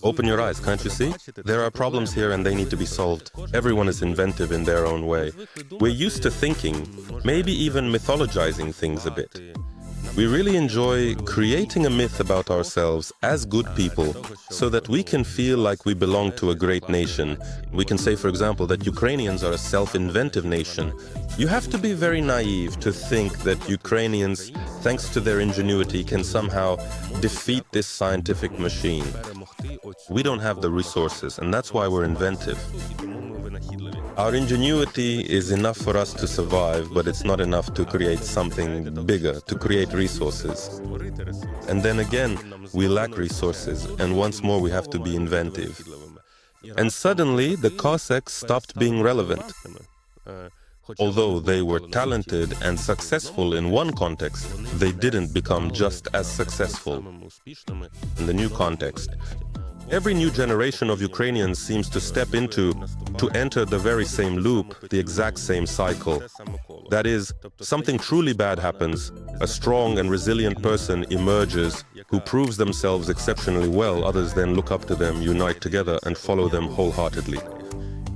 Open your eyes, can't you see? There are problems here and they need to be solved. Everyone is inventive in their own way. We're used to thinking, maybe even mythologizing things a bit. We really enjoy creating a myth about ourselves as good people so that we can feel like we belong to a great nation. We can say, for example, that Ukrainians are a self-inventive nation. You have to be very naive to think that Ukrainians, thanks to their ingenuity, can somehow defeat this scientific machine. We don't have the resources, and that's why we're inventive. Our ingenuity is enough for us to survive, but it's not enough to create something bigger, to create resources. And then again, we lack resources, and once more we have to be inventive. And suddenly, the Cossacks stopped being relevant. Although they were talented and successful in one context, they didn't become just as successful in the new context. Every new generation of Ukrainians seems to enter the very same loop, the exact same cycle. That is, something truly bad happens, a strong and resilient person emerges who proves themselves exceptionally well, others then look up to them, unite together and follow them wholeheartedly.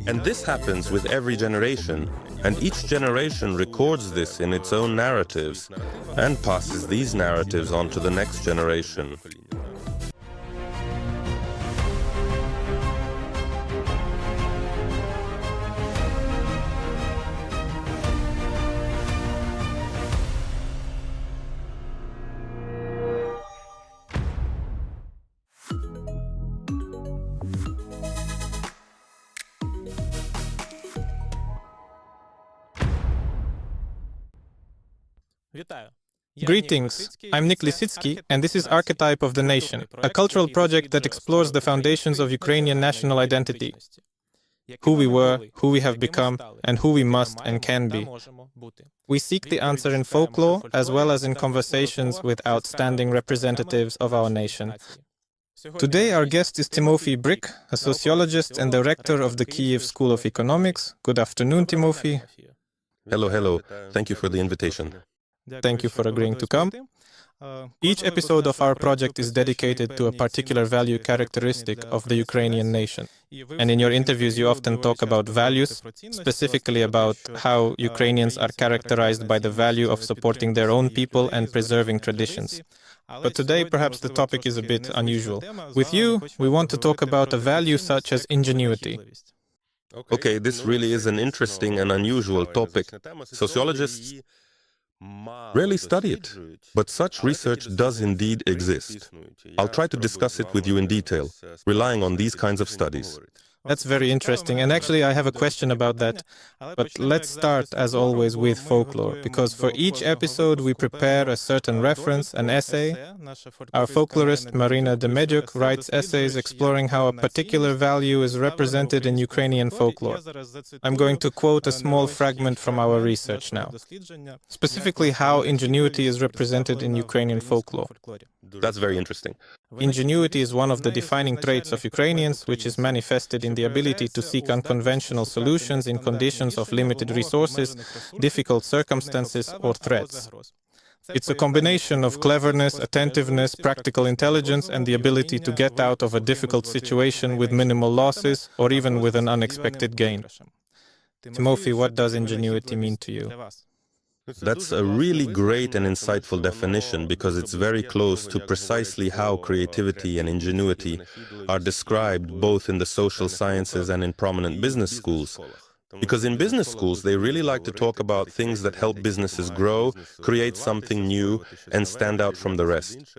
And this happens with every generation, and each generation records this in its own narratives and passes these narratives on to the next generation. Greetings, I'm Nick Lisitsky, and this is Archetype of the Nation, a cultural project that explores the foundations of Ukrainian national identity, who we were, who we have become, and who we must and can be. We seek the answer in folklore, as well as in conversations with outstanding representatives of our nation. Today our guest is Tymofii Brik, a sociologist and the rector of the Kyiv School of Economics. Good afternoon, Tymofii. Hello, hello. Thank you for the invitation. Thank you for agreeing to come. Each episode of our project is dedicated to a particular value characteristic of the Ukrainian nation. And in your interviews, you often talk about values, specifically about how Ukrainians are characterized by the value of supporting their own people and preserving traditions. But today, perhaps the topic is a bit unusual. With you, we want to talk about a value such as ingenuity. Okay, this really is an interesting and unusual topic. Sociologists rarely study it, but such research does indeed exist. I'll try to discuss it with you in detail, relying on these kinds of studies. That's very interesting, and actually I have a question about that. But let's start, as always, with folklore, because for each episode we prepare a certain reference, an essay. Our folklorist Marina Demedjuk writes essays exploring how a particular value is represented in Ukrainian folklore. I'm going to quote a small fragment from our research now, specifically how ingenuity is represented in Ukrainian folklore. That's very interesting. Ingenuity is one of the defining traits of Ukrainians, which is manifested in the ability to seek unconventional solutions in conditions of limited resources, difficult circumstances, or threats. It's a combination of cleverness, attentiveness, practical intelligence, and the ability to get out of a difficult situation with minimal losses or even with an unexpected gain. Tymofii, what does ingenuity mean to you? That's a really great and insightful definition because it's very close to precisely how creativity and ingenuity are described both in the social sciences and in prominent business schools. Because in business schools, they really like to talk about things that help businesses grow, create something new, and stand out from the rest.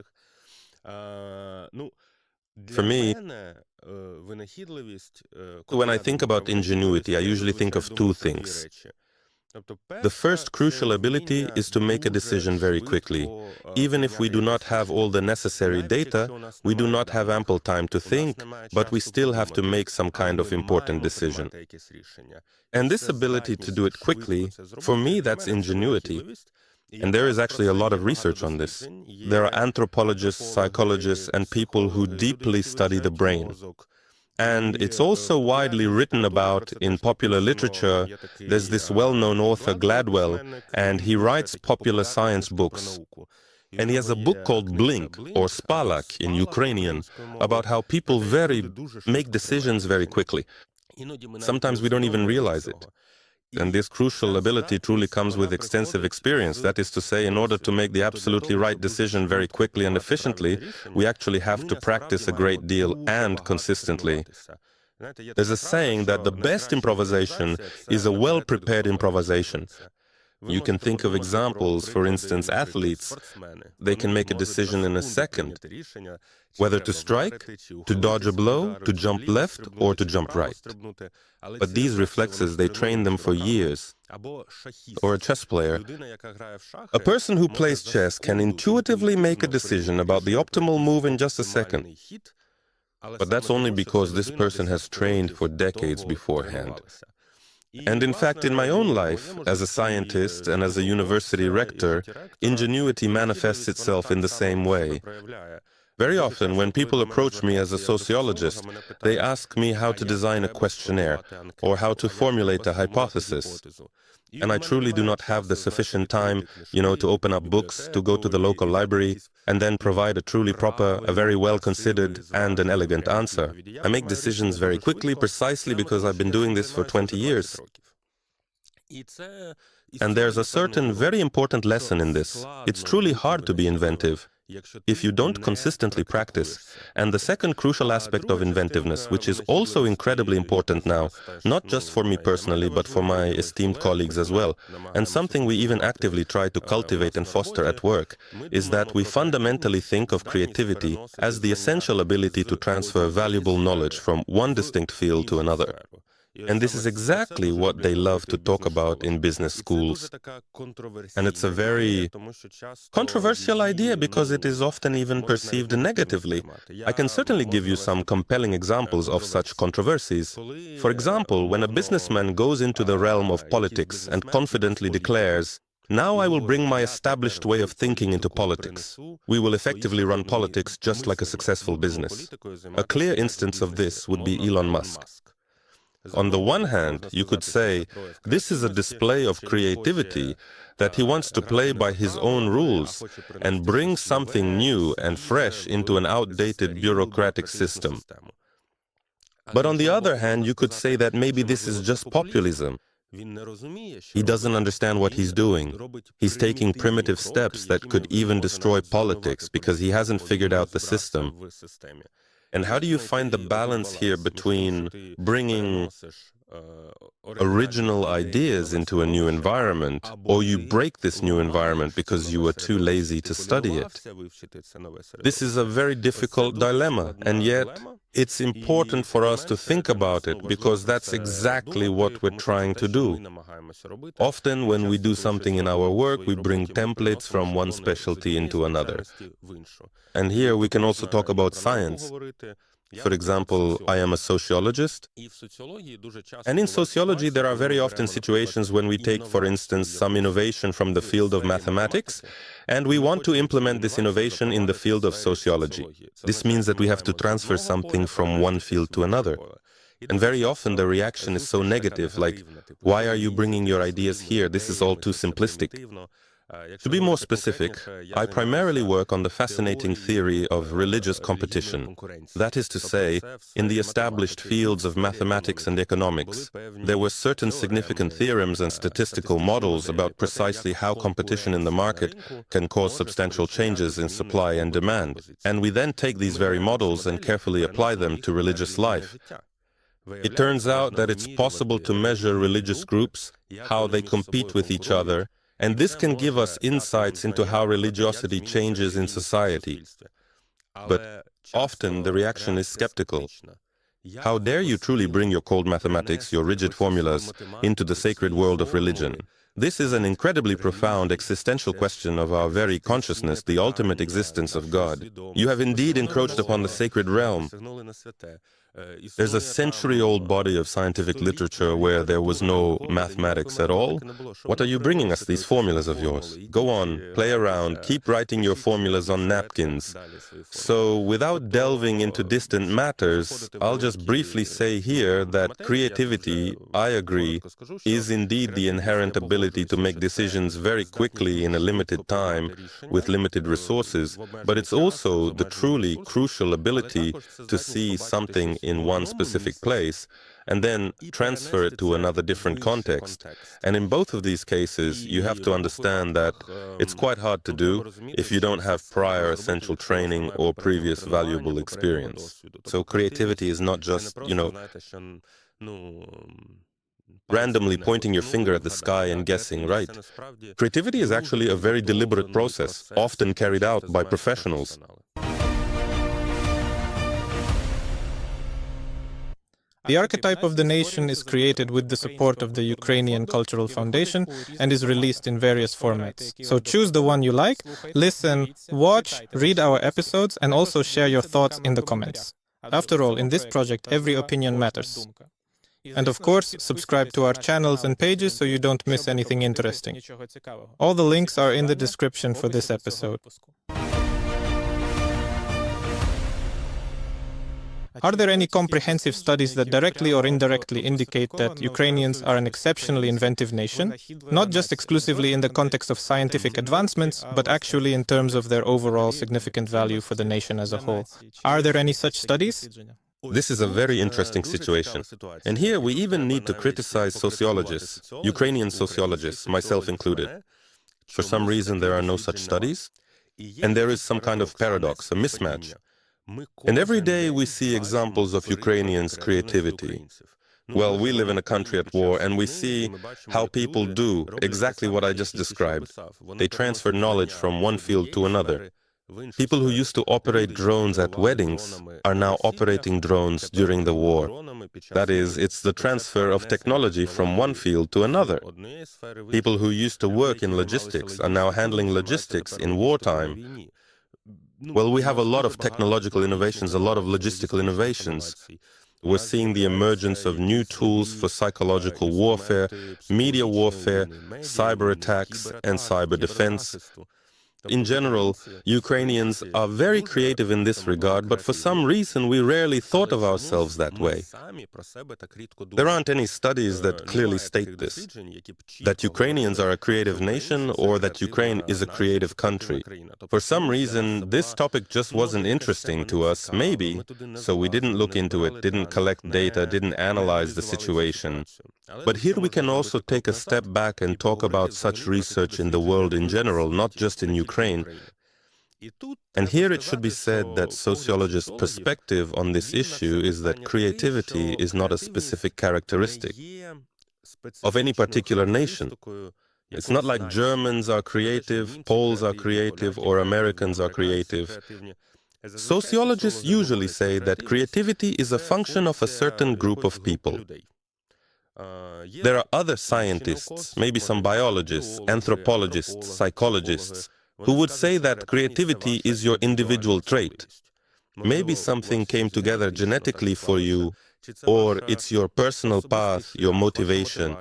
For me, when I think about ingenuity, I usually think of two things. The first crucial ability is to make a decision very quickly. Even if we do not have all the necessary data, we do not have ample time to think, but we still have to make some kind of important decision. And this ability to do it quickly, for me, that's ingenuity. And there is actually a lot of research on this. There are anthropologists, psychologists, and people who deeply study the brain. And it's also widely written about in popular literature. There's this well-known author, Gladwell, and he writes popular science books. And he has a book called Blink, or Spalak in Ukrainian, about how people make decisions very quickly. Sometimes we don't even realize it. And this crucial ability truly comes with extensive experience. That is to say, in order to make the absolutely right decision very quickly and efficiently, we actually have to practice a great deal and consistently. There's a saying that the best improvisation is a well-prepared improvisation. You can think of examples, for instance, athletes. They can make a decision in a second, whether to strike, to dodge a blow, to jump left, or to jump right. But these reflexes, they train them for years. Or a chess player. A person who plays chess can intuitively make a decision about the optimal move in just a second. But that's only because this person has trained for decades beforehand. And in fact, in my own life, as a scientist and as a university rector, ingenuity manifests itself in the same way. Very often, when people approach me as a sociologist, they ask me how to design a questionnaire or how to formulate a hypothesis. And I truly do not have the sufficient time, to open up books, to go to the local library, and then provide a truly proper, a very well-considered, and an elegant answer. I make decisions very quickly, precisely because I've been doing this for 20 years. And there's a certain very important lesson in this. It's truly hard to be inventive if you don't consistently practice. And the second crucial aspect of inventiveness, which is also incredibly important now, not just for me personally, but for my esteemed colleagues as well, and something we even actively try to cultivate and foster at work, is that we fundamentally think of creativity as the essential ability to transfer valuable knowledge from one distinct field to another. And this is exactly what they love to talk about in business schools. And it's a very controversial idea because it is often even perceived negatively. I can certainly give you some compelling examples of such controversies. For example, when a businessman goes into the realm of politics and confidently declares, "Now I will bring my established way of thinking into politics. We will effectively run politics just like a successful business." A clear instance of this would be Elon Musk. On the one hand, you could say, this is a display of creativity, that he wants to play by his own rules and bring something new and fresh into an outdated bureaucratic system. But on the other hand, you could say that maybe this is just populism. He doesn't understand what he's doing. He's taking primitive steps that could even destroy politics because he hasn't figured out the system. And how do you find the balance here between bringing original ideas into a new environment, or you break this new environment because you were too lazy to study it? This is a very difficult dilemma, and yet it's important for us to think about it because that's exactly what we're trying to do. Often when we do something in our work, we bring templates from one specialty into another. And here we can also talk about science. For example, I am a sociologist, and in sociology there are very often situations when we take, for instance, some innovation from the field of mathematics, and we want to implement this innovation in the field of sociology. This means that we have to transfer something from one field to another. And very often the reaction is so negative, like, why are you bringing your ideas here? This is all too simplistic. To be more specific, I primarily work on the fascinating theory of religious competition. That is to say, in the established fields of mathematics and economics, there were certain significant theorems and statistical models about precisely how competition in the market can cause substantial changes in supply and demand. And we then take these very models and carefully apply them to religious life. It turns out that it's possible to measure religious groups, how they compete with each other, and this can give us insights into how religiosity changes in society. But often the reaction is skeptical. How dare you truly bring your cold mathematics, your rigid formulas, into the sacred world of religion? This is an incredibly profound existential question of our very consciousness, the ultimate existence of God. You have indeed encroached upon the sacred realm. There's a century-old body of scientific literature where there was no mathematics at all. What are you bringing us, these formulas of yours? Go on, play around, keep writing your formulas on napkins. So, without delving into distant matters, I'll just briefly say here that creativity, I agree, is indeed the inherent ability ability to make decisions very quickly in a limited time with limited resources, but it's also the truly crucial ability to see something in one specific place and then transfer it to another different context. And in both of these cases, you have to understand that it's quite hard to do if you don't have prior essential training or previous valuable experience. So creativity is not just, randomly pointing your finger at the sky and guessing, right? Creativity is actually a very deliberate process, often carried out by professionals. The Archetype of the Nation is created with the support of the Ukrainian Cultural Foundation and is released in various formats. So choose the one you like, listen, watch, read our episodes, and also share your thoughts in the comments. After all, in this project, every opinion matters. And of course, subscribe to our channels and pages so you don't miss anything interesting. All the links are in the description for this episode. Are there any comprehensive studies that directly or indirectly indicate that Ukrainians are an exceptionally inventive nation, not just exclusively in the context of scientific advancements, but actually in terms of their overall significant value for the nation as a whole? Are there any such studies? This is a very interesting situation. And here we even need to criticize sociologists, Ukrainian sociologists, myself included. For some reason, there are no such studies, and there is some kind of paradox, a mismatch. And every day we see examples of Ukrainians' creativity. Well, we live in a country at war, and we see how people do exactly what I just described. They transfer knowledge from one field to another. People who used to operate drones at weddings are now operating drones during the war. That is, it's the transfer of technology from one field to another. People who used to work in logistics are now handling logistics in wartime. Well, we have a lot of technological innovations, a lot of logistical innovations. We're seeing the emergence of new tools for psychological warfare, media warfare, cyber attacks, and cyber defense. In general, Ukrainians are very creative in this regard, but for some reason we rarely thought of ourselves that way. There aren't any studies that clearly state this, that Ukrainians are a creative nation or that Ukraine is a creative country. For some reason, this topic just wasn't interesting to us, maybe, so we didn't look into it, didn't collect data, didn't analyze the situation. But here we can also take a step back and talk about such research in the world in general, not just in Ukraine. And here it should be said that sociologists' perspective on this issue is that creativity is not a specific characteristic of any particular nation. It's not like Germans are creative, Poles are creative, or Americans are creative. Sociologists usually say that creativity is a function of a certain group of people. There are other scientists, maybe some biologists, anthropologists, psychologists, who would say that creativity is your individual trait. Maybe something came together genetically for you, or it's your personal path, your motivation.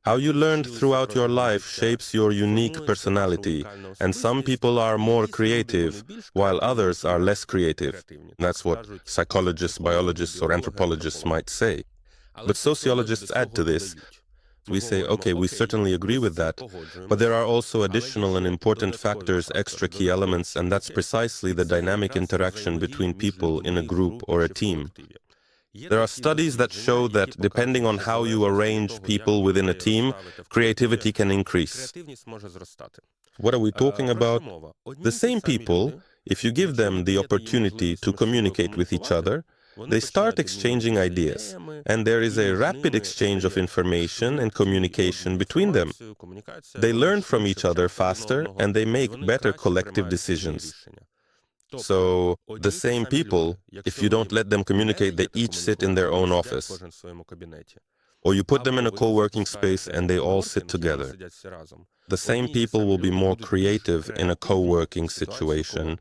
How you learned throughout your life shapes your unique personality, and some people are more creative, while others are less creative. That's what psychologists, biologists, or anthropologists might say. But sociologists add to this. We say, okay, we certainly agree with that, but there are also additional and important factors, extra key elements, and that's precisely the dynamic interaction between people in a group or a team. There are studies that show that depending on how you arrange people within a team, creativity can increase. What are we talking about? The same people, if you give them the opportunity to communicate with each other, they start exchanging ideas, and there is a rapid exchange of information and communication between them. They learn from each other faster, and they make better collective decisions. So, the same people, if you don't let them communicate, they each sit in their own office. Or you put them in a co-working space and they all sit together. The same people will be more creative in a co-working situation.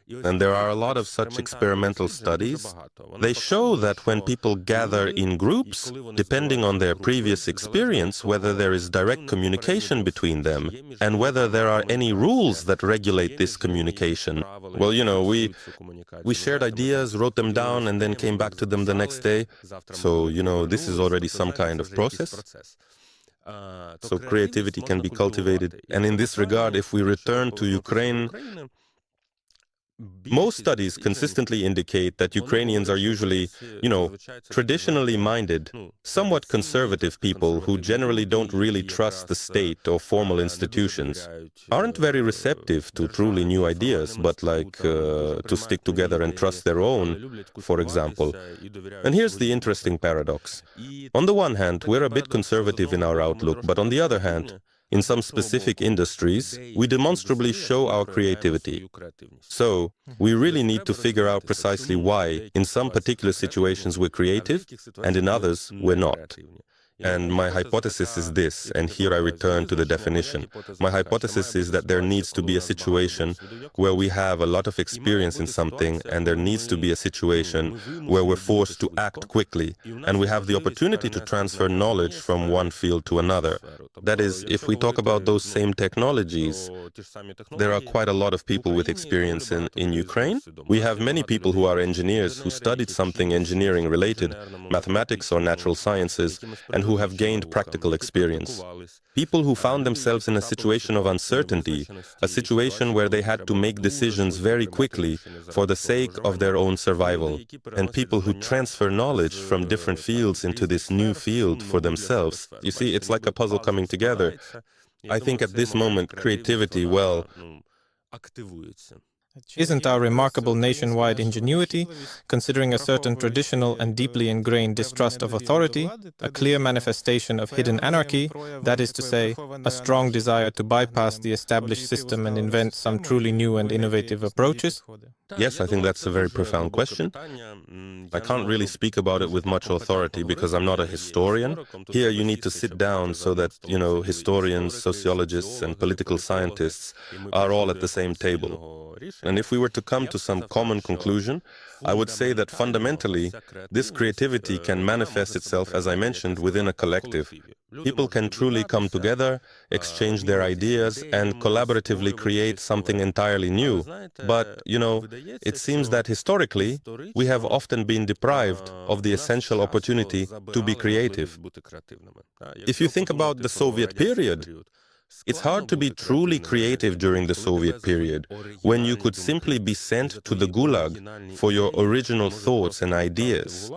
And there are a lot of such experimental studies. They show that when people gather in groups, depending on their previous experience, whether there is direct communication between them, and whether there are any rules that regulate this communication. Well, we shared ideas, wrote them down, and then came back to them the next day. So, this is already some kind of process. So creativity can be cultivated. And in this regard, if we return to Ukraine, most studies consistently indicate that Ukrainians are usually, traditionally minded, somewhat conservative people who generally don't really trust the state or formal institutions, aren't very receptive to truly new ideas, but to stick together and trust their own, for example. And here's the interesting paradox. On the one hand, we're a bit conservative in our outlook, but on the other hand, in some specific industries, we demonstrably show our creativity. So, we really need to figure out precisely why, in some particular situations we're creative, and in others we're not. And my hypothesis is this, and here I return to the definition. My hypothesis is that there needs to be a situation where we have a lot of experience in something, and there needs to be a situation where we're forced to act quickly, and we have the opportunity to transfer knowledge from one field to another. That is, if we talk about those same technologies, there are quite a lot of people with experience in Ukraine. We have many people who are engineers who studied something engineering related, mathematics or natural sciences, and who have gained practical experience. People who found themselves in a situation of uncertainty, a situation where they had to make decisions very quickly for the sake of their own survival, and people who transfer knowledge from different fields into this new field for themselves. You see, it's like a puzzle coming together. I think at this moment, creativity, Isn't our remarkable nationwide ingenuity, considering a certain traditional and deeply ingrained distrust of authority, a clear manifestation of hidden anarchy, that is to say, a strong desire to bypass the established system and invent some truly new and innovative approaches? Yes, I think that's a very profound question. I can't really speak about it with much authority because I'm not a historian. Here you need to sit down so that, historians, sociologists, and political scientists are all at the same table. And if we were to come to some common conclusion, I would say that fundamentally, this creativity can manifest itself, as I mentioned, within a collective. People can truly come together, exchange their ideas, and collaboratively create something entirely new. But, it seems that historically, we have often been deprived of the essential opportunity to be creative. If you think about the Soviet period, it's hard to be truly creative during the Soviet period, when you could simply be sent to the Gulag for your original thoughts and ideas.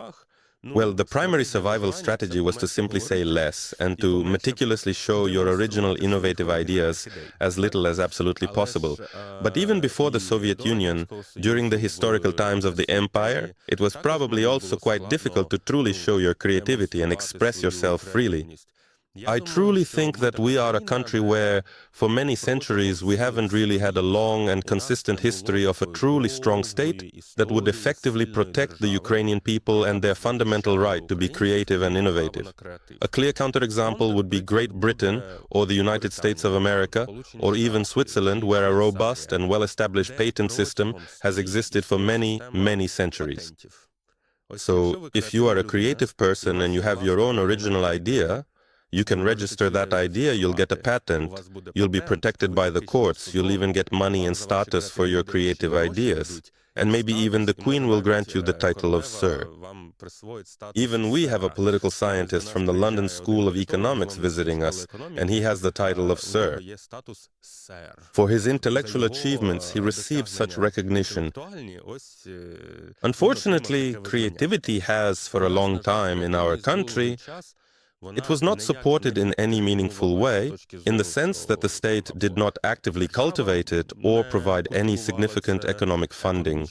Well, the primary survival strategy was to simply say less and to meticulously show your original innovative ideas as little as absolutely possible. But even before the Soviet Union, during the historical times of the empire, it was probably also quite difficult to truly show your creativity and express yourself freely. I truly think that we are a country where, for many centuries, we haven't really had a long and consistent history of a truly strong state that would effectively protect the Ukrainian people and their fundamental right to be creative and innovative. A clear counterexample would be Great Britain or the United States of America, or even Switzerland, where a robust and well-established patent system has existed for many, many centuries. So, if you are a creative person and you have your own original idea, you can register that idea, you'll get a patent, you'll be protected by the courts, you'll even get money and status for your creative ideas, and maybe even the Queen will grant you the title of Sir. Even we have a political scientist from the London School of Economics visiting us, and he has the title of Sir. For his intellectual achievements, he received such recognition. Unfortunately, creativity has, for a long time in our country, it was not supported in any meaningful way, in the sense that the state did not actively cultivate it or provide any significant economic funding.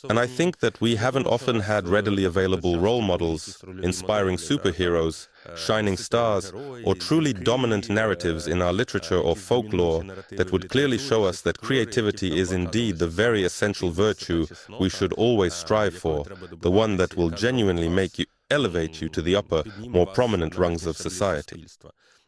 And I think that we haven't often had readily available role models, inspiring superheroes, shining stars, or truly dominant narratives in our literature or folklore that would clearly show us that creativity is indeed the very essential virtue we should always strive for, the one that will genuinely elevate you to the upper, more prominent rungs of society.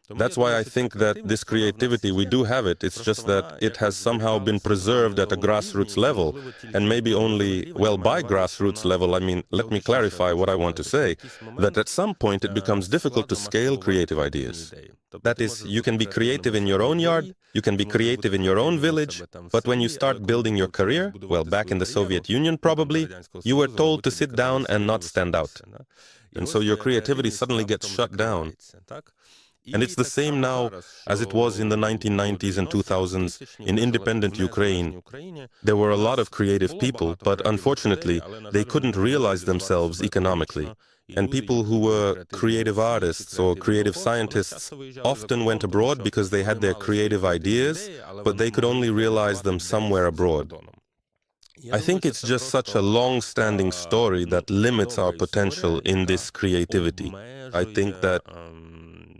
That's why I think that this creativity, we do have it, it's just that it has somehow been preserved at a grassroots level, and maybe only, by grassroots level, let me clarify what I want to say, that at some point it becomes difficult to scale creative ideas. That is, you can be creative in your own yard, you can be creative in your own village, but when you start building your career, back in the Soviet Union probably, you were told to sit down and not stand out. And so your creativity suddenly gets shut down. And it's the same now as it was in the 1990s and 2000s in independent Ukraine. There were a lot of creative people, but unfortunately, they couldn't realize themselves economically. And people who were creative artists or creative scientists often went abroad because they had their creative ideas, but they could only realize them somewhere abroad. I think it's just such a long-standing story that limits our potential in this creativity. I think that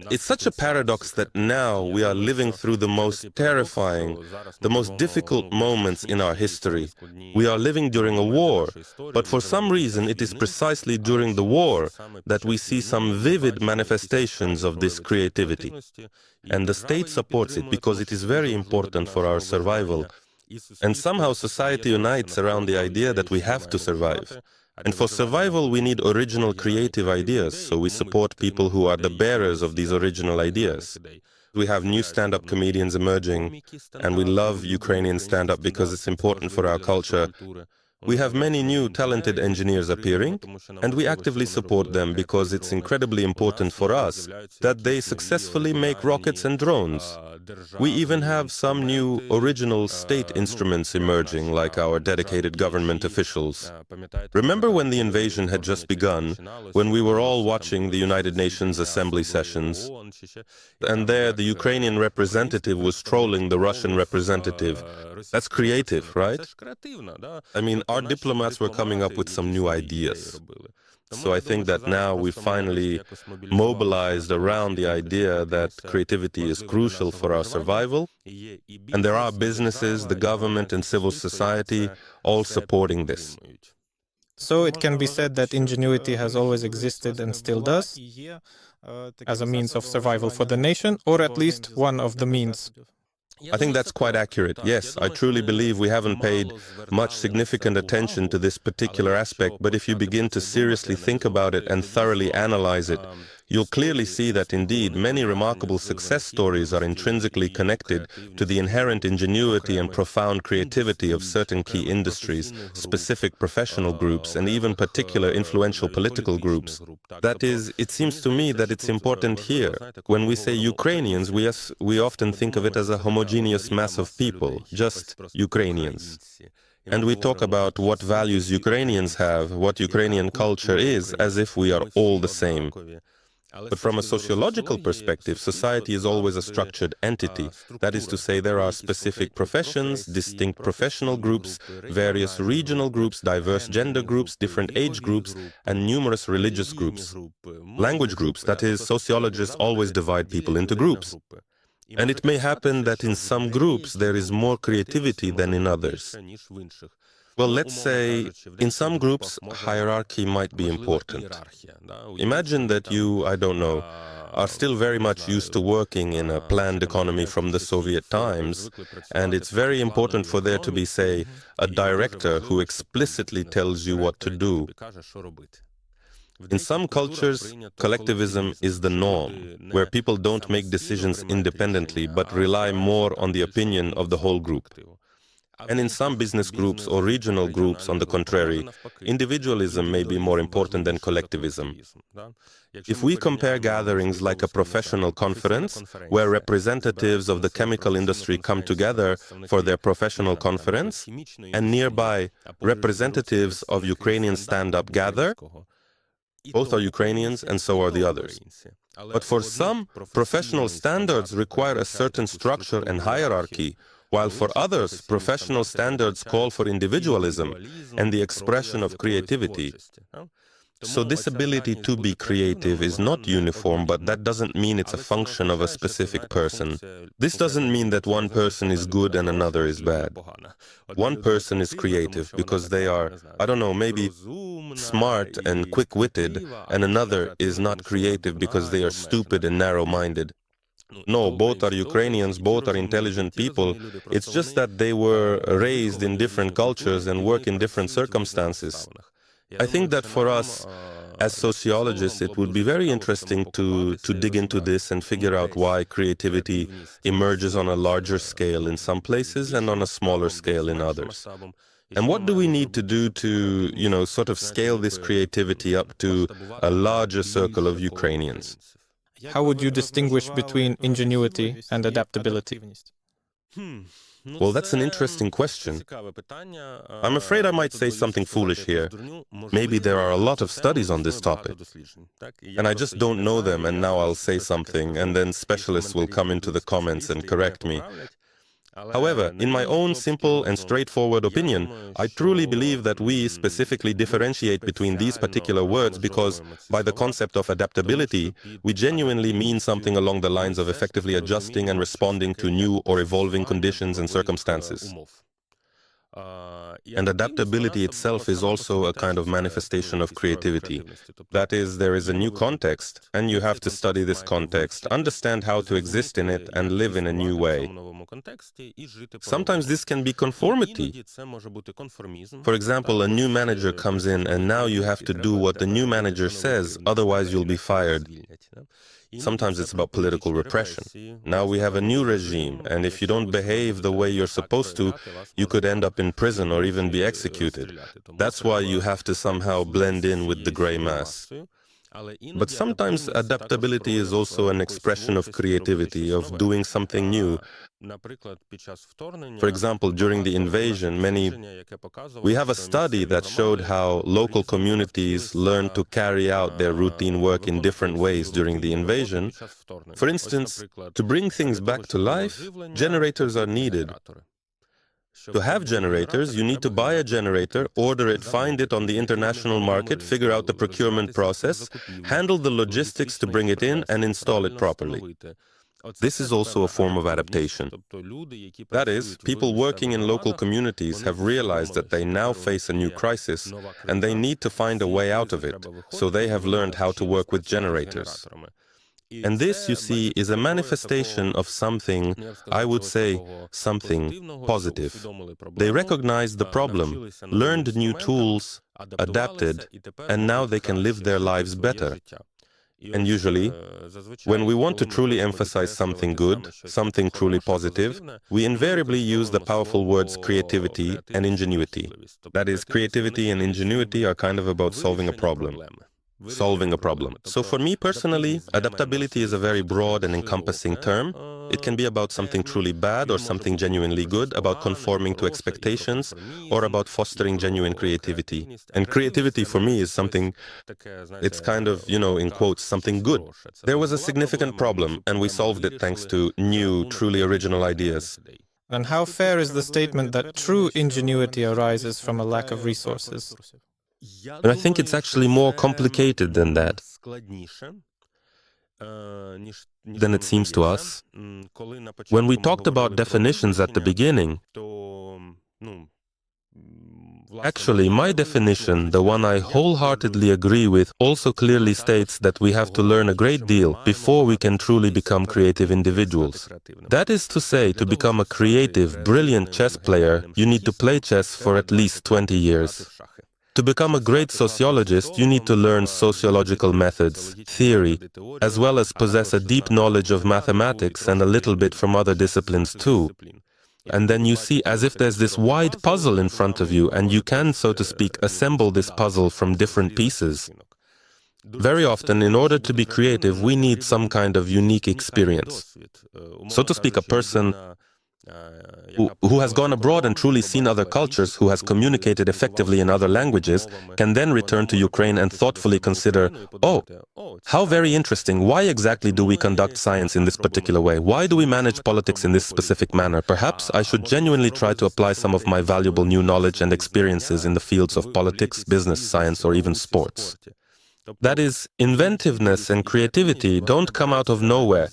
it's such a paradox that now we are living through the most terrifying, the most difficult moments in our history. We are living during a war, but for some reason it is precisely during the war that we see some vivid manifestations of this creativity. And the state supports it because it is very important for our survival. And somehow society unites around the idea that we have to survive. And for survival, we need original creative ideas, so we support people who are the bearers of these original ideas. We have new stand-up comedians emerging, and we love Ukrainian stand-up because it's important for our culture. We have many new talented engineers appearing, and we actively support them because it's incredibly important for us that they successfully make rockets and drones. We even have some new original state instruments emerging, like our dedicated government officials. Remember when the invasion had just begun, when we were all watching the United Nations Assembly sessions, and there the Ukrainian representative was trolling the Russian representative? That's creative, right? I mean, our diplomats were coming up with some new ideas. So I think that now we finally mobilized around the idea that creativity is crucial for our survival, and there are businesses, the government and civil society all supporting this. So it can be said that ingenuity has always existed and still does, as a means of survival for the nation, or at least one of the means. I think that's quite accurate. Yes, I truly believe we haven't paid much significant attention to this particular aspect, but if you begin to seriously think about it and thoroughly analyze it, you'll clearly see that indeed many remarkable success stories are intrinsically connected to the inherent ingenuity and profound creativity of certain key industries, specific professional groups, and even particular influential political groups. That is, it seems to me that it's important here. When we say Ukrainians, we often think of it as a homogeneous mass of people, just Ukrainians. And we talk about what values Ukrainians have, what Ukrainian culture is, as if we are all the same. But from a sociological perspective, society is always a structured entity. That is to say, there are specific professions, distinct professional groups, various regional groups, diverse gender groups, different age groups, and numerous religious groups. Language groups, that is, sociologists always divide people into groups. And it may happen that in some groups there is more creativity than in others. Well, let's say in some groups, hierarchy might be important. Imagine that you, I don't know, are still very much used to working in a planned economy from the Soviet times, and it's very important for there to be, say, a director who explicitly tells you what to do. In some cultures, collectivism is the norm, where people don't make decisions independently but rely more on the opinion of the whole group. And in some business groups or regional groups, on the contrary, individualism may be more important than collectivism. If we compare gatherings like a professional conference, where representatives of the chemical industry come together for their professional conference, and nearby representatives of Ukrainian stand-up gather, both are Ukrainians and so are the others. But for some, professional standards require a certain structure and hierarchy, while for others, professional standards call for individualism and the expression of creativity. So this ability to be creative is not uniform, but that doesn't mean it's a function of a specific person. This doesn't mean that one person is good and another is bad. One person is creative because they are, I don't know, maybe smart and quick-witted, and another is not creative because they are stupid and narrow-minded. No, both are Ukrainians, both are intelligent people. It's just that they were raised in different cultures and work in different circumstances. I think that for us, as sociologists, it would be very interesting to dig into this and figure out why creativity emerges on a larger scale in some places and on a smaller scale in others. And what do we need to do to, sort of scale this creativity up to a larger circle of Ukrainians? How would you distinguish between ingenuity and adaptability? Well, that's an interesting question. I'm afraid I might say something foolish here. Maybe there are a lot of studies on this topic, and I just don't know them, and now I'll say something, and then specialists will come into the comments and correct me. However, in my own simple and straightforward opinion, I truly believe that we specifically differentiate between these particular words because, by the concept of adaptability, we genuinely mean something along the lines of effectively adjusting and responding to new or evolving conditions and circumstances. And adaptability itself is also a kind of manifestation of creativity. That is, there is a new context, and you have to study this context, understand how to exist in it, and live in a new way. Sometimes this can be conformity. For example, a new manager comes in, and now you have to do what the new manager says, otherwise you'll be fired. Sometimes it's about political repression. Now we have a new regime, and if you don't behave the way you're supposed to, you could end up in prison or even be executed. That's why you have to somehow blend in with the gray mass. But sometimes adaptability is also an expression of creativity, of doing something new. For example, during the invasion, we have a study that showed how local communities learned to carry out their routine work in different ways during the invasion. For instance, to bring things back to life, generators are needed. To have generators, you need to buy a generator, order it, find it on the international market, figure out the procurement process, handle the logistics to bring it in, and install it properly. This is also a form of adaptation. That is, people working in local communities have realized that they now face a new crisis, and they need to find a way out of it, so they have learned how to work with generators. And this, you see, is a manifestation of something, I would say, something positive. They recognized the problem, learned new tools, adapted, and now they can live their lives better. And usually, when we want to truly emphasize something good, something truly positive, we invariably use the powerful words creativity and ingenuity. That is, creativity and ingenuity are kind of about solving a problem. So for me personally, adaptability is a very broad and encompassing term. It can be about something truly bad or something genuinely good, about conforming to expectations, or about fostering genuine creativity. And creativity for me is something, it's kind of, in quotes, something good. There was a significant problem, and we solved it thanks to new, truly original ideas. And how fair is the statement that true ingenuity arises from a lack of resources? And I think it's actually more complicated than that, than it seems to us. When we talked about definitions at the beginning, actually my definition, the one I wholeheartedly agree with, also clearly states that we have to learn a great deal before we can truly become creative individuals. That is to say, to become a creative, brilliant chess player, you need to play chess for at least 20 years. To become a great sociologist, you need to learn sociological methods, theory, as well as possess a deep knowledge of mathematics and a little bit from other disciplines too. And then you see as if there's this wide puzzle in front of you, and you can, so to speak, assemble this puzzle from different pieces. Very often, in order to be creative, we need some kind of unique experience. So to speak, a person who has gone abroad and truly seen other cultures, who has communicated effectively in other languages, can then return to Ukraine and thoughtfully consider, oh, how very interesting, why exactly do we conduct science in this particular way? Why do we manage politics in this specific manner? Perhaps I should genuinely try to apply some of my valuable new knowledge and experiences in the fields of politics, business, science, or even sports. That is, inventiveness and creativity don't come out of nowhere.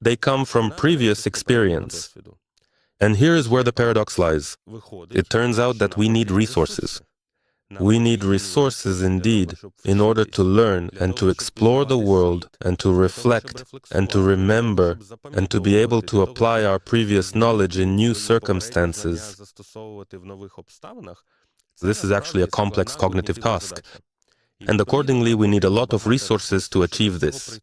They come from previous experience. And here is where the paradox lies. It turns out that we need resources. We need resources indeed in order to learn and to explore the world and to reflect and to remember and to be able to apply our previous knowledge in new circumstances. This is actually a complex cognitive task. And accordingly, we need a lot of resources to achieve this.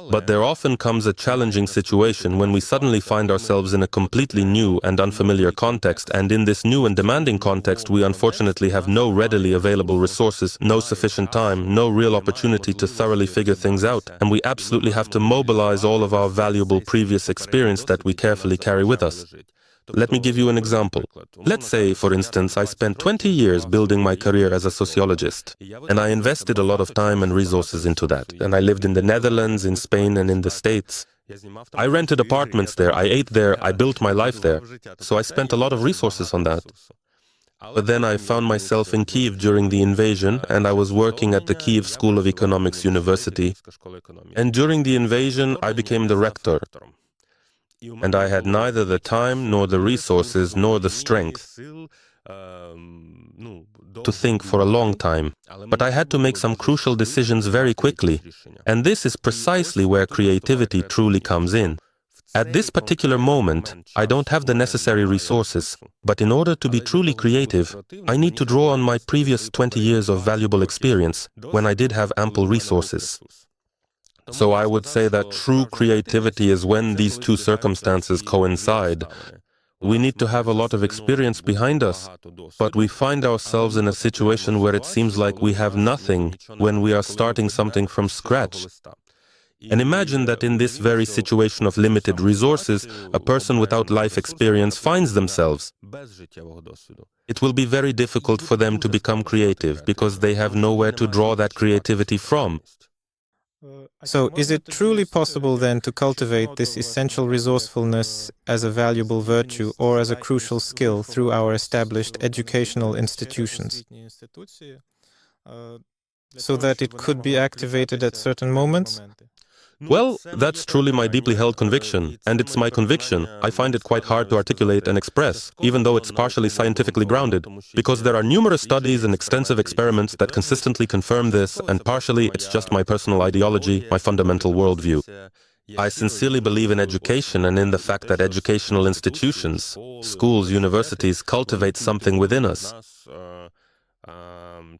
But there often comes a challenging situation when we suddenly find ourselves in a completely new and unfamiliar context, and in this new and demanding context we unfortunately have no readily available resources, no sufficient time, no real opportunity to thoroughly figure things out, and we absolutely have to mobilize all of our valuable previous experience that we carefully carry with us. Let me give you an example. Let's say, for instance, I spent 20 years building my career as a sociologist, and I invested a lot of time and resources into that. And I lived in the Netherlands, in Spain, and in the States. I rented apartments there, I ate there, I built my life there. So I spent a lot of resources on that. But then I found myself in Kyiv during the invasion, and I was working at the Kyiv School of Economics University. And during the invasion, I became the rector. And I had neither the time, nor the resources, nor the strength to think for a long time. But I had to make some crucial decisions very quickly. And this is precisely where creativity truly comes in. At this particular moment, I don't have the necessary resources, but in order to be truly creative, I need to draw on my previous 20 years of valuable experience when I did have ample resources. So I would say that true creativity is when these two circumstances coincide. We need to have a lot of experience behind us, but we find ourselves in a situation where it seems like we have nothing when we are starting something from scratch. And imagine that in this very situation of limited resources, a person without life experience finds themselves. It will be very difficult for them to become creative because they have nowhere to draw that creativity from. So, is it truly possible then to cultivate this essential resourcefulness as a valuable virtue or as a crucial skill through our established educational institutions, so that it could be activated at certain moments? Well, that's truly my deeply held conviction, and it's my conviction. I find it quite hard to articulate and express, even though it's partially scientifically grounded, because there are numerous studies and extensive experiments that consistently confirm this, and partially it's just my personal ideology, my fundamental worldview. I sincerely believe in education and in the fact that educational institutions, schools, universities, cultivate something within us.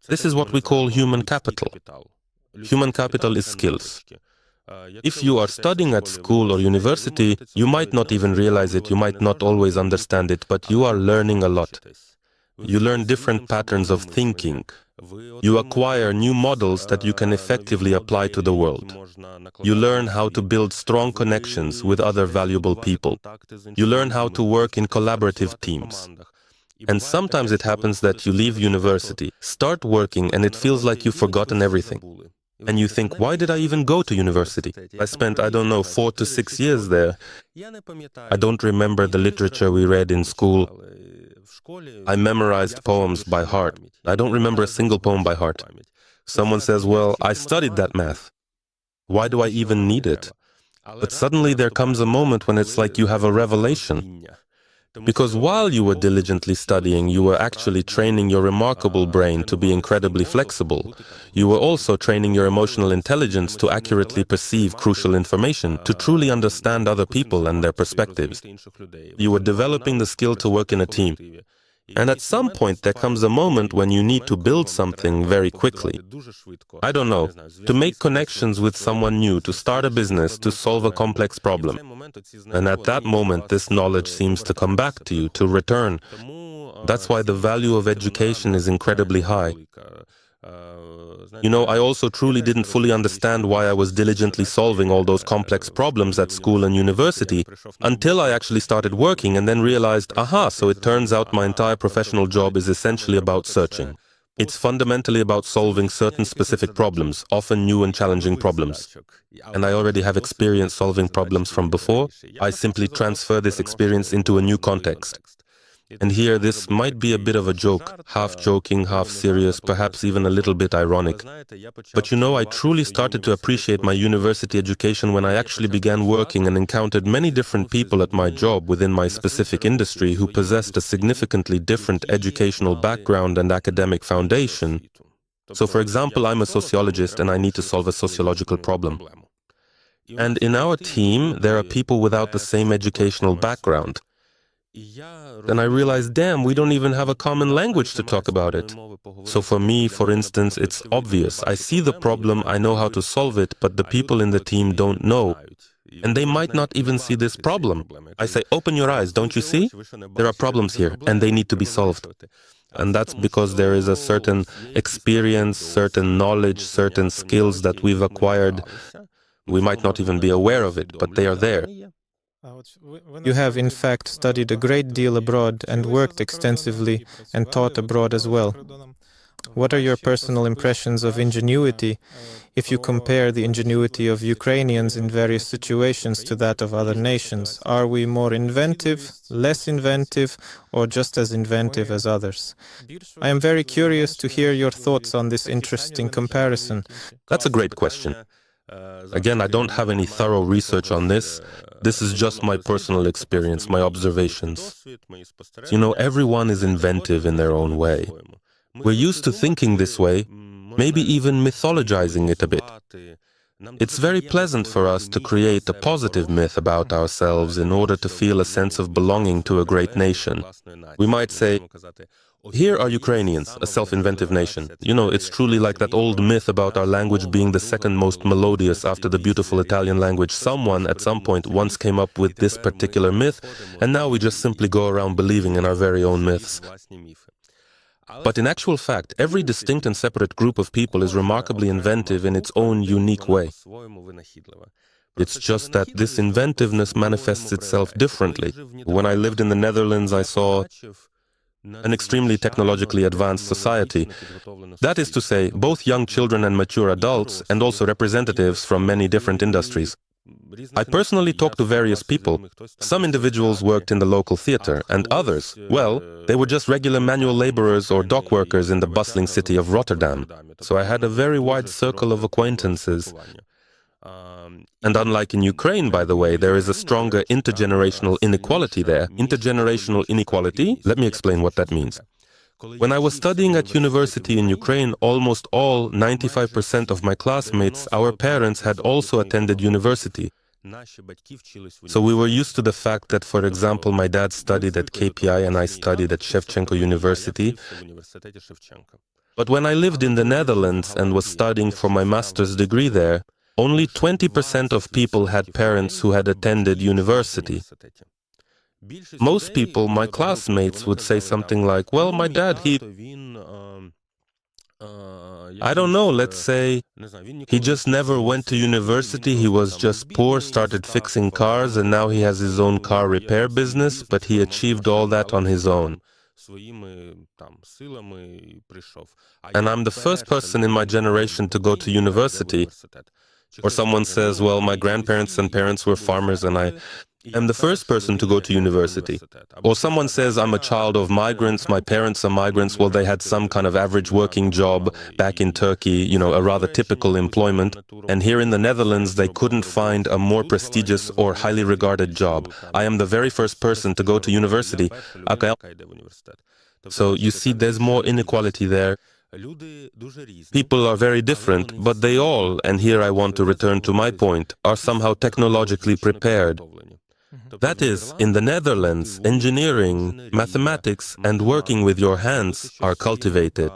This is what we call human capital. Human capital is skills. If you are studying at school or university, you might not even realize it, you might not always understand it, but you are learning a lot. You learn different patterns of thinking. You acquire new models that you can effectively apply to the world. You learn how to build strong connections with other valuable people. You learn how to work in collaborative teams. And sometimes it happens that you leave university, start working, and it feels like you've forgotten everything. And you think, why did I even go to university? I spent, 4 to 6 years there. I don't remember the literature we read in school. I memorized poems by heart. I don't remember a single poem by heart. Someone says, well, I studied that math. Why do I even need it? But suddenly there comes a moment when it's like you have a revelation. Because while you were diligently studying, you were actually training your remarkable brain to be incredibly flexible. You were also training your emotional intelligence to accurately perceive crucial information, to truly understand other people and their perspectives. You were developing the skill to work in a team. And at some point there comes a moment when you need to build something very quickly. I don't know, to make connections with someone new, to start a business, to solve a complex problem. And at that moment this knowledge seems to come back to you, to return. That's why the value of education is incredibly high. I also truly didn't fully understand why I was diligently solving all those complex problems at school and university until I actually started working and then realized, so it turns out my entire professional job is essentially about searching. It's fundamentally about solving certain specific problems, often new and challenging problems. And I already have experience solving problems from before. I simply transfer this experience into a new context. And here this might be a bit of a joke, half joking, half serious, perhaps even a little bit ironic. But I truly started to appreciate my university education when I actually began working and encountered many different people at my job within my specific industry who possessed a significantly different educational background and academic foundation. So for example, I'm a sociologist and I need to solve a sociological problem. And in our team, there are people without the same educational background. Then I realized, damn, we don't even have a common language to talk about it. So for me, for instance, it's obvious. I see the problem, I know how to solve it, but the people in the team don't know. And they might not even see this problem. I say, open your eyes, don't you see? There are problems here, and they need to be solved. And that's because there is a certain experience, certain knowledge, certain skills that we've acquired. We might not even be aware of it, but they are there. You have, in fact, studied a great deal abroad and worked extensively and taught abroad as well. What are your personal impressions of ingenuity if you compare the ingenuity of Ukrainians in various situations to that of other nations? Are we more inventive, less inventive, or just as inventive as others? I am very curious to hear your thoughts on this interesting comparison. That's a great question. Again, I don't have any thorough research on this. This is just my personal experience, my observations. You know, everyone is inventive in their own way. We're used to thinking this way, maybe even mythologizing it a bit. It's very pleasant for us to create a positive myth about ourselves in order to feel a sense of belonging to a great nation. We might say, here are Ukrainians, a self-inventive nation. You know, it's truly like that old myth about our language being the second most melodious after the beautiful Italian language. Someone at some point once came up with this particular myth, and now we just simply go around believing in our very own myths. But in actual fact, every distinct and separate group of people is remarkably inventive in its own unique way. It's just that this inventiveness manifests itself differently. When I lived in the Netherlands, I saw an extremely technologically advanced society. That is to say, both young children and mature adults, and also representatives from many different industries. I personally talked to various people. Some individuals worked in the local theater, and others, well, they were just regular manual laborers or dock workers in the bustling city of Rotterdam. So I had a very wide circle of acquaintances. And unlike in Ukraine, by the way, there is a stronger intergenerational inequality there. Intergenerational inequality, let me explain what that means. When I was studying at university in Ukraine, almost all, 95% of my classmates, our parents had also attended university. So we were used to the fact that, for example, my dad studied at KPI and I studied at Shevchenko University. But when I lived in the Netherlands and was studying for my master's degree there, only 20% of people had parents who had attended university. Most people, my classmates, would say something like, well, my dad, I don't know, let's say, he just never went to university, he was just poor, started fixing cars, and now he has his own car repair business, but he achieved all that on his own. And I'm the first person in my generation to go to university. Or someone says, well, my grandparents and parents were farmers and I am the first person to go to university. Or someone says, I'm a child of migrants, my parents are migrants, well, they had some kind of average working job back in Turkey, you know, a rather typical employment. And here in the Netherlands, they couldn't find a more prestigious or highly regarded job. I am the very first person to go to university. Okay. So you see, there's more inequality there. People are very different, but they all, and here I want to return to my point, are somehow technologically prepared. That is, in the Netherlands, engineering, mathematics, and working with your hands are cultivated.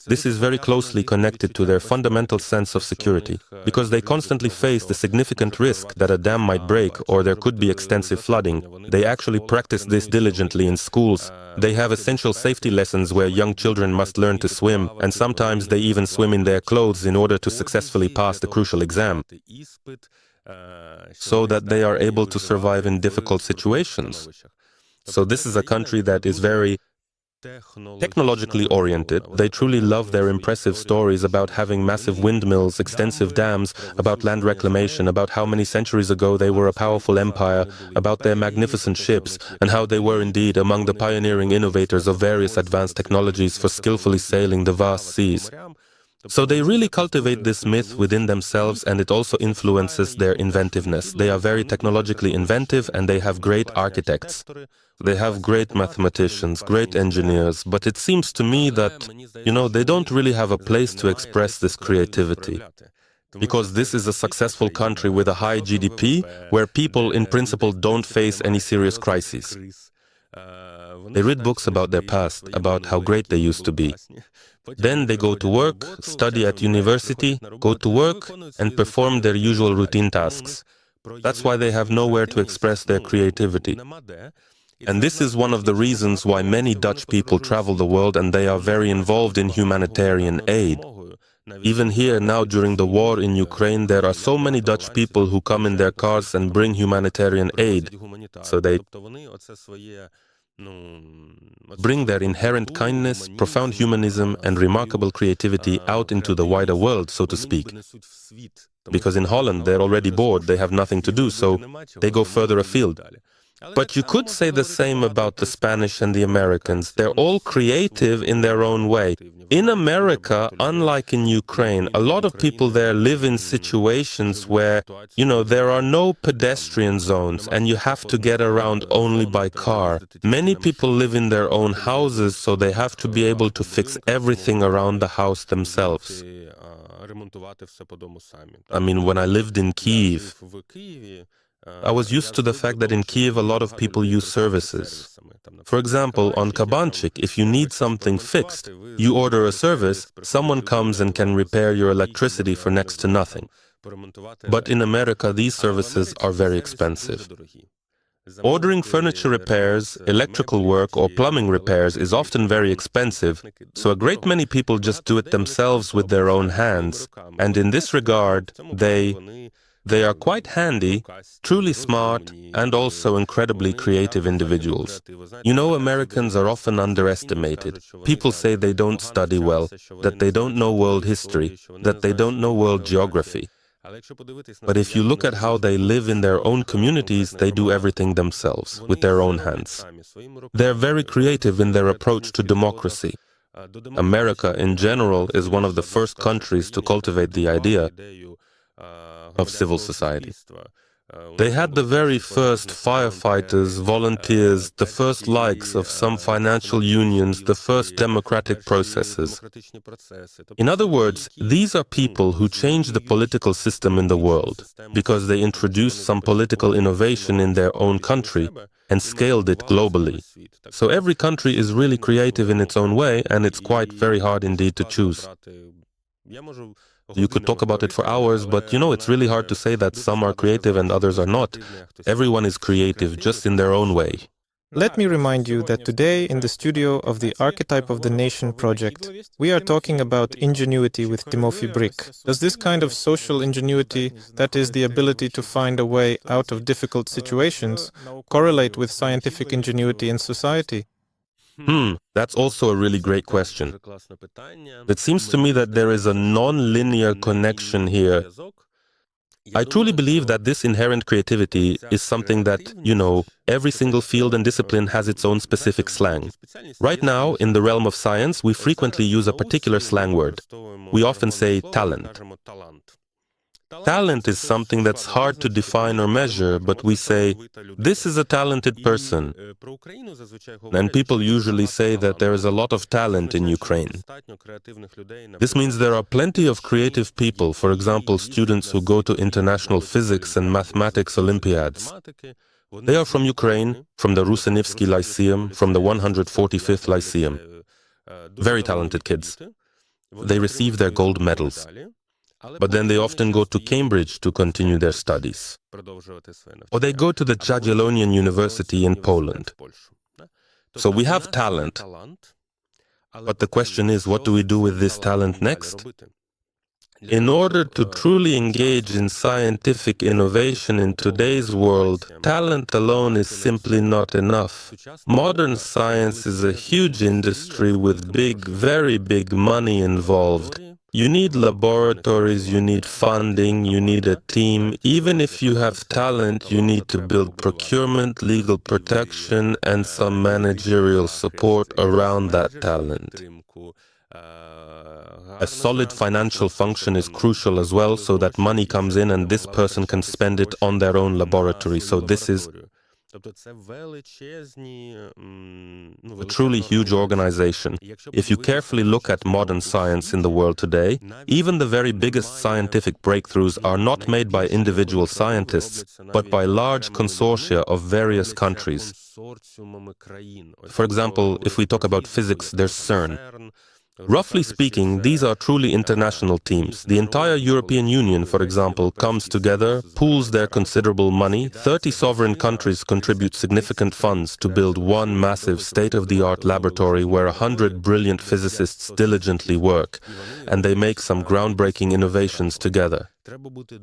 This is very closely connected to their fundamental sense of security, because they constantly face the significant risk that a dam might break or there could be extensive flooding. They actually practice this diligently in schools. They have essential safety lessons where young children must learn to swim, and sometimes they even swim in their clothes in order to successfully pass the crucial exam, so that they are able to survive in difficult situations. So this is a country that is very technologically oriented. They truly love their impressive stories about having massive windmills, extensive dams, about land reclamation, about how many centuries ago they were a powerful empire, about their magnificent ships, and how they were indeed among the pioneering innovators of various advanced technologies for skillfully sailing the vast seas. So they really cultivate this myth within themselves, and it also influences their inventiveness. They are very technologically inventive and they have great architects. They have great mathematicians, great engineers, but it seems to me that, you know, they don't really have a place to express this creativity. because this is a successful country with a high GDP where people in principle don't face any serious crises. They read books about their past, about how great they used to be. Then they go to work, study at university, go to work, and perform their usual routine tasks. That's why they have nowhere to express their creativity. And this is one of the reasons why many Dutch people travel the world and they are very involved in humanitarian aid. Even here now during the war in Ukraine, there are so many Dutch people who come in their cars and bring humanitarian aid. So they bring their inherent kindness, profound humanism, and remarkable creativity out into the wider world, so to speak. Because in Holland, they're already bored, they have nothing to do, so they go further afield. But you could say the same about the Spanish and the Americans. They're all creative in their own way. In America, unlike in Ukraine, a lot of people there live in situations where, there are no pedestrian zones and you have to get around only by car. Many people live in their own houses, so they have to be able to fix everything around the house themselves. I mean, when I lived in Kyiv, I was used to the fact that in Kyiv a lot of people use services. For example, on Kabanchik, if you need something fixed, you order a service, someone comes and can repair your electricity for next to nothing. But in America, these services are very expensive. Ordering furniture repairs, electrical work, or plumbing repairs is often very expensive, so a great many people just do it themselves with their own hands, and in this regard, they are quite handy, truly smart, and also incredibly creative individuals. Americans are often underestimated. People say they don't study well, that they don't know world history, that they don't know world geography. But if you look at how they live in their own communities, they do everything themselves, with their own hands. They're very creative in their approach to democracy. America, in general, is one of the first countries to cultivate the idea of civil society. They had the very first firefighters, volunteers, the first likes of some financial unions, the first democratic processes. In other words, these are people who changed the political system in the world because they introduced some political innovation in their own country and scaled it globally. So every country is really creative in its own way, and it's quite very hard indeed to choose. You could talk about it for hours, but it's really hard to say that some are creative and others are not. Everyone is creative, just in their own way. Let me remind you that today, in the studio of the Archetype of the Nation project, we are talking about ingenuity with Tymofii Brik. Does this kind of social ingenuity, that is, the ability to find a way out of difficult situations, correlate with scientific ingenuity in society? That's also a really great question. It seems to me that there is a non-linear connection here. I truly believe that this inherent creativity is something that, every single field and discipline has its own specific slang. Right now, in the realm of science, we frequently use a particular slang word. We often say talent. Talent is something that's hard to define or measure, but we say, this is a talented person. And people usually say that there is a lot of talent in Ukraine. This means there are plenty of creative people, for example, students who go to international physics and mathematics Olympiads. They are from Ukraine, from the Rusinivsky Lyceum, from the 145th Lyceum. Very talented kids. They receive their gold medals. But then they often go to Cambridge to continue their studies. Or they go to the Jagiellonian University in Poland. So we have talent. But the question is, what do we do with this talent next? In order to truly engage in scientific innovation in today's world, talent alone is simply not enough. Modern science is a huge industry with big, very big money involved. You need laboratories, you need funding, you need a team. Even if you have talent, you need to build procurement, legal protection, and some managerial support around that talent. A solid financial function is crucial as well, so that money comes in and this person can spend it on their own laboratory. So this is A truly huge organization. If you carefully look at modern science in the world today, even the very biggest scientific breakthroughs are not made by individual scientists, but by large consortia of various countries. For example, if we talk about physics, there's CERN. Roughly speaking, these are truly international teams. The entire European Union, for example, comes together, pools their considerable money. 30 sovereign countries contribute significant funds to build one massive state-of-the-art laboratory where 100 brilliant physicists diligently work, and they make some groundbreaking innovations together.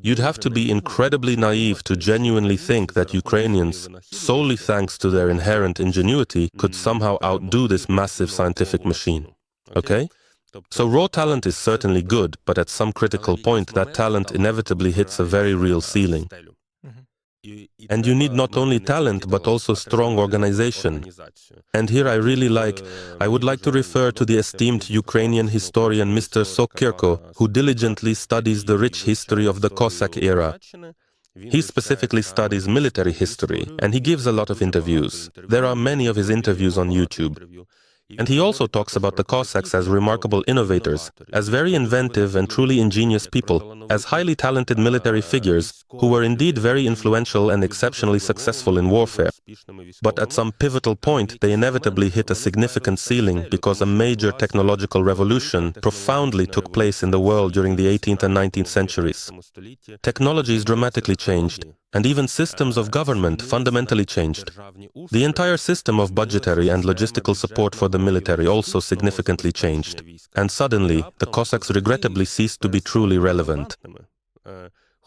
You'd have to be incredibly naive to genuinely think that Ukrainians, solely thanks to their inherent ingenuity, could somehow outdo this massive scientific machine. Okay? So raw talent is certainly good, but at some critical point that talent inevitably hits a very real ceiling. And you need not only talent, but also strong organization. And here I would like to refer to the esteemed Ukrainian historian Mr. Sokirko, who diligently studies the rich history of the Cossack era. He specifically studies military history, and he gives a lot of interviews. There are many of his interviews on YouTube. And he also talks about the Cossacks as remarkable innovators, as very inventive and truly ingenious people, as highly talented military figures who were indeed very influential and exceptionally successful in warfare. But at some pivotal point, they inevitably hit a significant ceiling because a major technological revolution profoundly took place in the world during the 18th and 19th centuries. Technologies dramatically changed, and even systems of government fundamentally changed. The entire system of budgetary and logistical support for the military also significantly changed, and suddenly the Cossacks regrettably ceased to be truly relevant.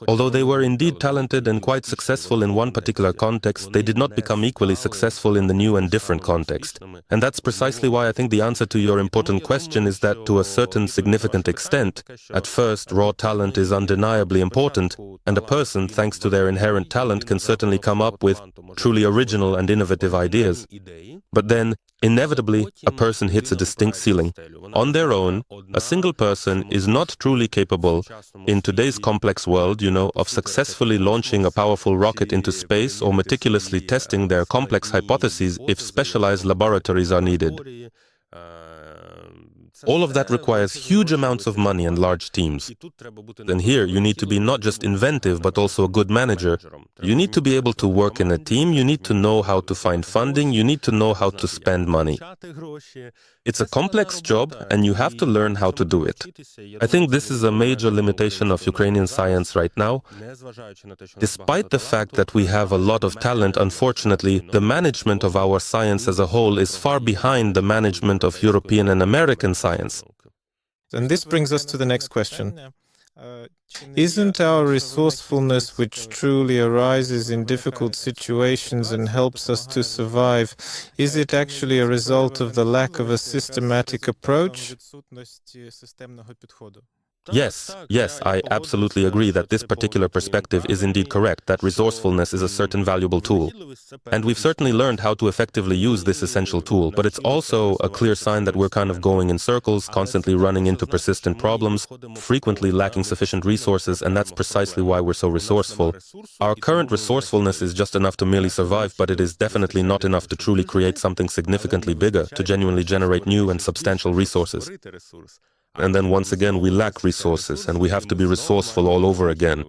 Although they were indeed talented and quite successful in one particular context, they did not become equally successful in the new and different context. And that's precisely why I think the answer to your important question is that to a certain significant extent, at first raw talent is undeniably important, and a person, thanks to their inherent talent, can certainly come up with truly original and innovative ideas. But then, inevitably, a person hits a distinct ceiling. On their own, a single person is not truly capable, in today's complex world, of successfully launching a powerful rocket into space or meticulously testing their complex hypotheses if specialized laboratories are needed. All of that requires huge amounts of money and large teams. And here you need to be not just inventive, but also a good manager. You need to be able to work in a team, you need to know how to find funding, you need to know how to spend money. It's a complex job, and you have to learn how to do it. I think this is a major limitation of Ukrainian science right now. Despite the fact that we have a lot of talent, unfortunately, the management of our science as a whole is far behind the management of European and American science. And this brings us to the next question. Isn't our resourcefulness, which truly arises in difficult situations and helps us to survive, is it actually a result of the lack of a systematic approach? Yes, I absolutely agree that this particular perspective is indeed correct, that resourcefulness is a certain valuable tool. And we've certainly learned how to effectively use this essential tool, but it's also a clear sign that we're kind of going in circles, constantly running into persistent problems, frequently lacking sufficient resources, and that's precisely why we're so resourceful. Our current resourcefulness is just enough to merely survive, but it is definitely not enough to truly create something significantly bigger, to genuinely generate new and substantial resources. And then once again, we lack resources, and we have to be resourceful all over again.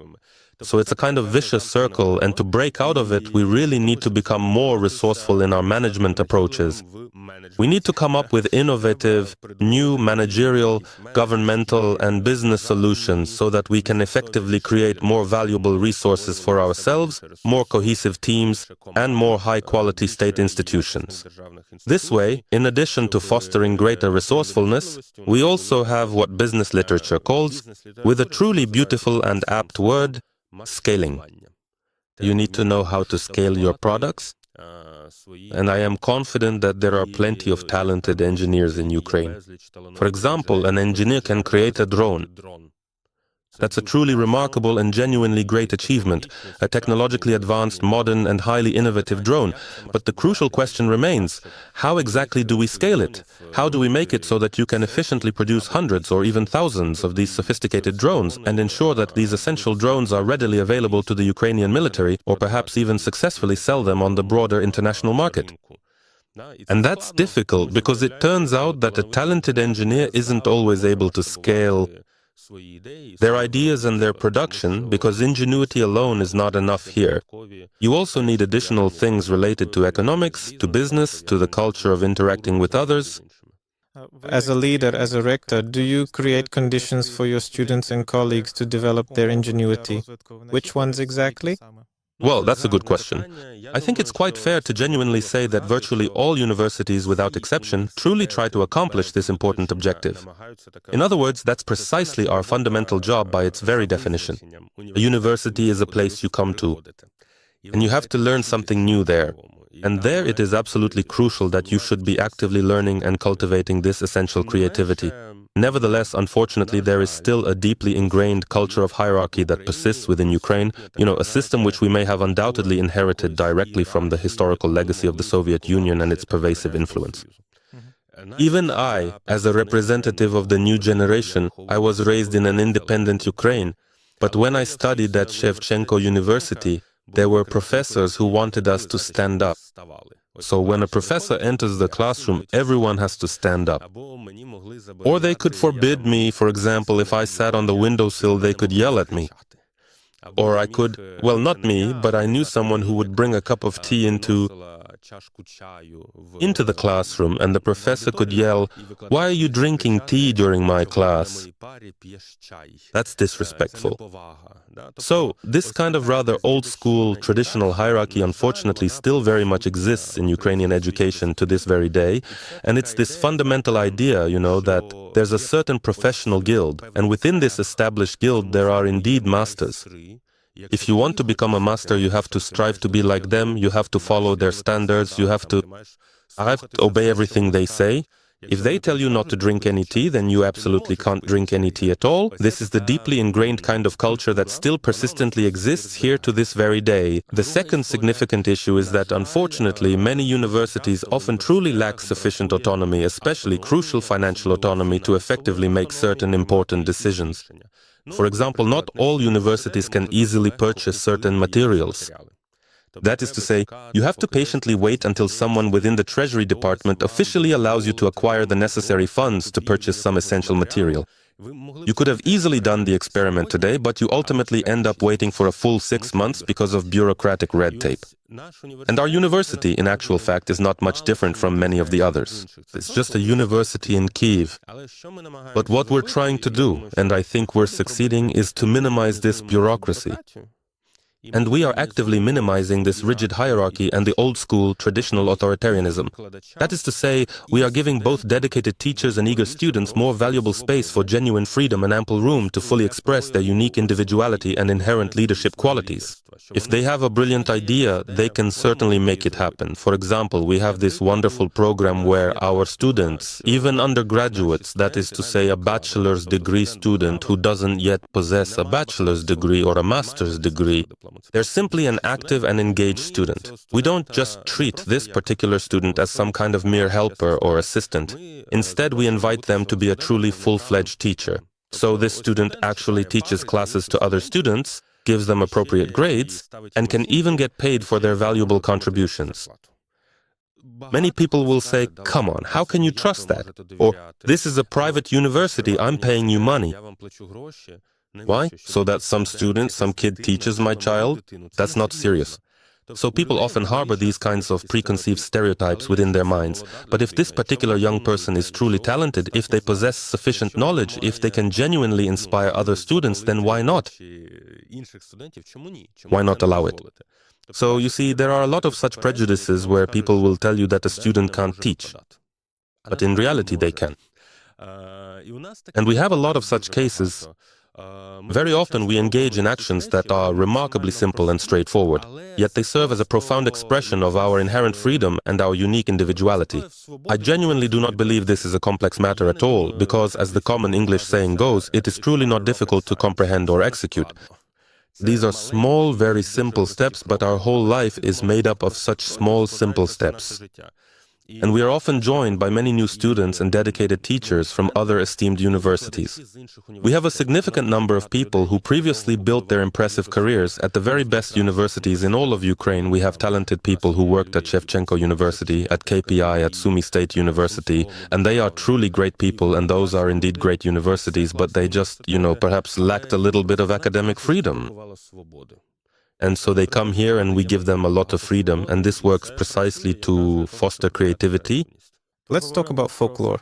So it's a kind of vicious circle, and to break out of it, we really need to become more resourceful in our management approaches. We need to come up with innovative, new managerial, governmental, and business solutions so that we can effectively create more valuable resources for ourselves, more cohesive teams, and more high-quality state institutions. This way, in addition to fostering greater resourcefulness, we also have what business literature calls, with a truly beautiful and apt word, scaling. You need to know how to scale your products, and I am confident that there are plenty of talented engineers in Ukraine. For example, an engineer can create a drone. That's a truly remarkable and genuinely great achievement, a technologically advanced, modern, and highly innovative drone. But the crucial question remains, how exactly do we scale it? How do we make it so that you can efficiently produce hundreds or even thousands of these sophisticated drones and ensure that these essential drones are readily available to the Ukrainian military, or perhaps even successfully sell them on the broader international market? And that's difficult because it turns out that a talented engineer isn't always able to scale their ideas and their production, because ingenuity alone is not enough here. You also need additional things related to economics, to business, to the culture of interacting with others. As a leader, as a rector, do you create conditions for your students and colleagues to develop their ingenuity? Which ones exactly? Well, that's a good question. I think it's quite fair to genuinely say that virtually all universities, without exception, truly try to accomplish this important objective. In other words, that's precisely our fundamental job by its very definition. A university is a place you come to, and you have to learn something new there. And there it is absolutely crucial that you should be actively learning and cultivating this essential creativity. Nevertheless, unfortunately, there is still a deeply ingrained culture of hierarchy that persists within Ukraine, a system which we may have undoubtedly inherited directly from the historical legacy of the Soviet Union and its pervasive influence. Even I, as a representative of the new generation, I was raised in an independent Ukraine, but when I studied at Shevchenko University, there were professors who wanted us to stand up. So when a professor enters the classroom, everyone has to stand up. Or they could forbid me, for example, if I sat on the windowsill, they could yell at me. Or I could, well, not me, but I knew someone who would bring a cup of tea into the classroom, and the professor could yell, "Why are you drinking tea during my class?" That's disrespectful. So, this kind of rather old-school, traditional hierarchy unfortunately still very much exists in Ukrainian education to this very day, and it's this fundamental idea, that there's a certain professional guild, and within this established guild there are indeed masters. If you want to become a master, you have to strive to be like them, you have to follow their standards, you have to obey everything they say. If they tell you not to drink any tea, then you absolutely can't drink any tea at all. This is the deeply ingrained kind of culture that still persistently exists here to this very day. The second significant issue is that, unfortunately, many universities often truly lack sufficient autonomy, especially crucial financial autonomy, to effectively make certain important decisions. For example, not all universities can easily purchase certain materials. That is to say, you have to patiently wait until someone within the Treasury Department officially allows you to acquire the necessary funds to purchase some essential material. You could have easily done the experiment today, but you ultimately end up waiting for a full 6 months because of bureaucratic red tape. And our university, in actual fact, is not much different from many of the others. It's just a university in Kyiv. But what we're trying to do, and I think we're succeeding, is to minimize this bureaucracy. And we are actively minimizing this rigid hierarchy and the old-school, traditional authoritarianism. That is to say, we are giving both dedicated teachers and eager students more valuable space for genuine freedom and ample room to fully express their unique individuality and inherent leadership qualities. If they have a brilliant idea, they can certainly make it happen. For example, we have this wonderful program where our students, even undergraduates, that is to say a bachelor's degree student who doesn't yet possess a bachelor's degree or a master's degree, they're simply an active and engaged student. We don't just treat this particular student as some kind of mere helper or assistant. Instead, we invite them to be a truly full-fledged teacher. So this student actually teaches classes to other students, gives them appropriate grades, and can even get paid for their valuable contributions. Many people will say, "Come on, how can you trust that?" Or, "This is a private university, I'm paying you money." Why? So that some student, some kid teaches my child? That's not serious. So people often harbor these kinds of preconceived stereotypes within their minds. But if this particular young person is truly talented, if they possess sufficient knowledge, if they can genuinely inspire other students, then why not? Why not allow it? So you see, there are a lot of such prejudices where people will tell you that a student can't teach. But in reality, they can. And we have a lot of such cases. Very often we engage in actions that are remarkably simple and straightforward, yet they serve as a profound expression of our inherent freedom and our unique individuality. I genuinely do not believe this is a complex matter at all, because, as the common English saying goes, it is truly not difficult to comprehend or execute. These are small, very simple steps, but our whole life is made up of such small, simple steps. And we are often joined by many new students and dedicated teachers from other esteemed universities. We have a significant number of people who previously built their impressive careers at the very best universities in all of Ukraine. We have talented people who worked at Shevchenko University, at KPI, at Sumy State University, and they are truly great people, and those are indeed great universities, but they just, perhaps lacked a little bit of academic freedom. And so they come here and we give them a lot of freedom, and this works precisely to foster creativity. Let's talk about folklore.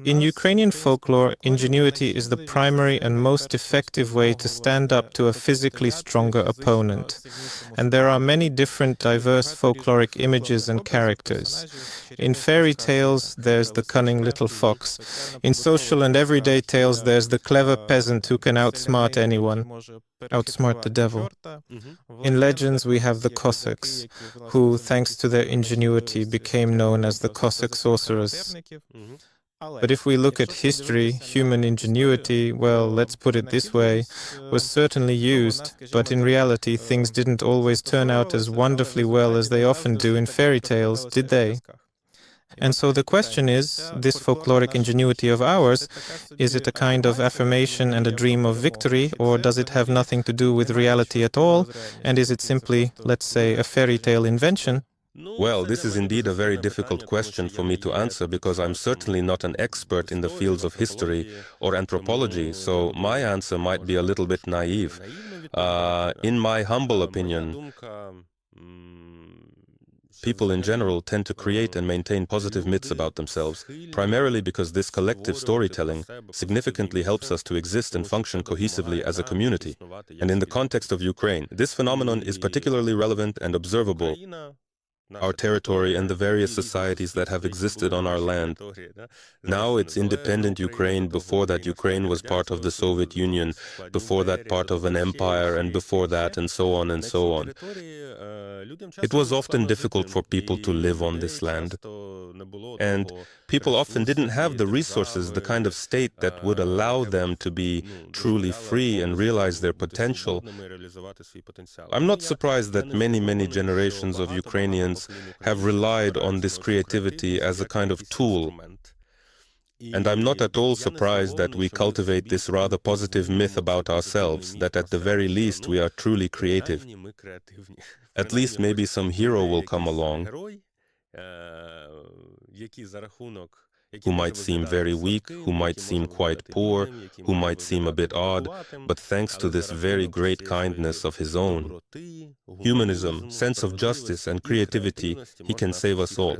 In Ukrainian folklore, ingenuity is the primary and most effective way to stand up to a physically stronger opponent. And there are many different diverse folkloric images and characters. In fairy tales, there's the cunning little fox. In social and everyday tales, there's the clever peasant who can outsmart anyone, outsmart the devil. In legends, we have the Cossacks, who, thanks to their ingenuity, became known as the Cossack sorcerers. But if we look at history, human ingenuity, well, let's put it this way, was certainly used, but in reality things didn't always turn out as wonderfully well as they often do in fairy tales, did they? And so the question is, this folkloric ingenuity of ours, is it a kind of affirmation and a dream of victory, or does it have nothing to do with reality at all, and is it simply, let's say, a fairy tale invention? Well, this is indeed a very difficult question for me to answer, because I'm certainly not an expert in the fields of history or anthropology, so my answer might be a little bit naive. In my humble opinion, people in general tend to create and maintain positive myths about themselves, primarily because this collective storytelling significantly helps us to exist and function cohesively as a community. And in the context of Ukraine, this phenomenon is particularly relevant and observable. Our territory and the various societies that have existed on our land. Now it's independent Ukraine. Before that, Ukraine was part of the Soviet Union, before that part of an empire, and before that, and so on and so on. It was often difficult for people to live on this land, and people often didn't have the resources, the kind of state that would allow them to be truly free and realize their potential. I'm not surprised that many generations of Ukrainians have relied on this creativity as a kind of tool. And I'm not at all surprised that we cultivate this rather positive myth about ourselves, that at the very least we are truly creative. At least maybe some hero will come along, who might seem very weak, who might seem quite poor, who might seem a bit odd, but thanks to this very great kindness of his own, humanism, sense of justice and creativity, he can save us all.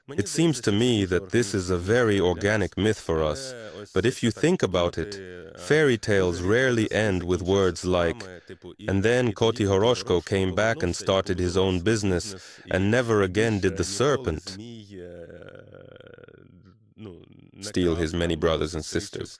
It seems to me that this is a very organic myth for us, but if you think about it, fairy tales rarely end with words like, and then Koti Horoshko came back and started his own business, and never again did the serpent steal his many brothers and sisters.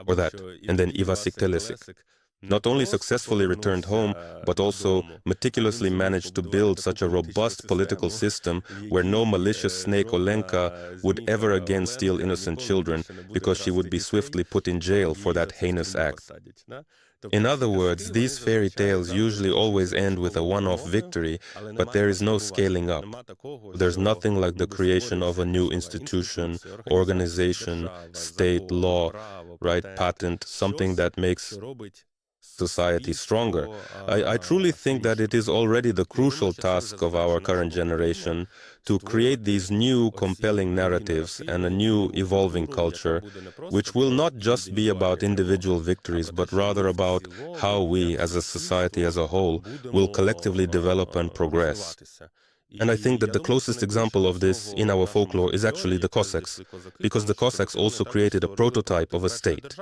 Or that, and then Ivasik Telesik not only successfully returned home, but also meticulously managed to build such a robust political system where no malicious snake Olenka would ever again steal innocent children, because she would be swiftly put in jail for that heinous act. In other words, these fairy tales usually always end with a one-off victory, but there is no scaling up. There's nothing like the creation of a new institution, organization, state, law, right, patent, something that makes society stronger. I truly think that it is already the crucial task of our current generation to create these new compelling narratives and a new evolving culture, which will not just be about individual victories, but rather about how we, as a society as a whole, will collectively develop and progress. And I think that the closest example of this in our folklore is actually the Cossacks, because the Cossacks also created a prototype of a state.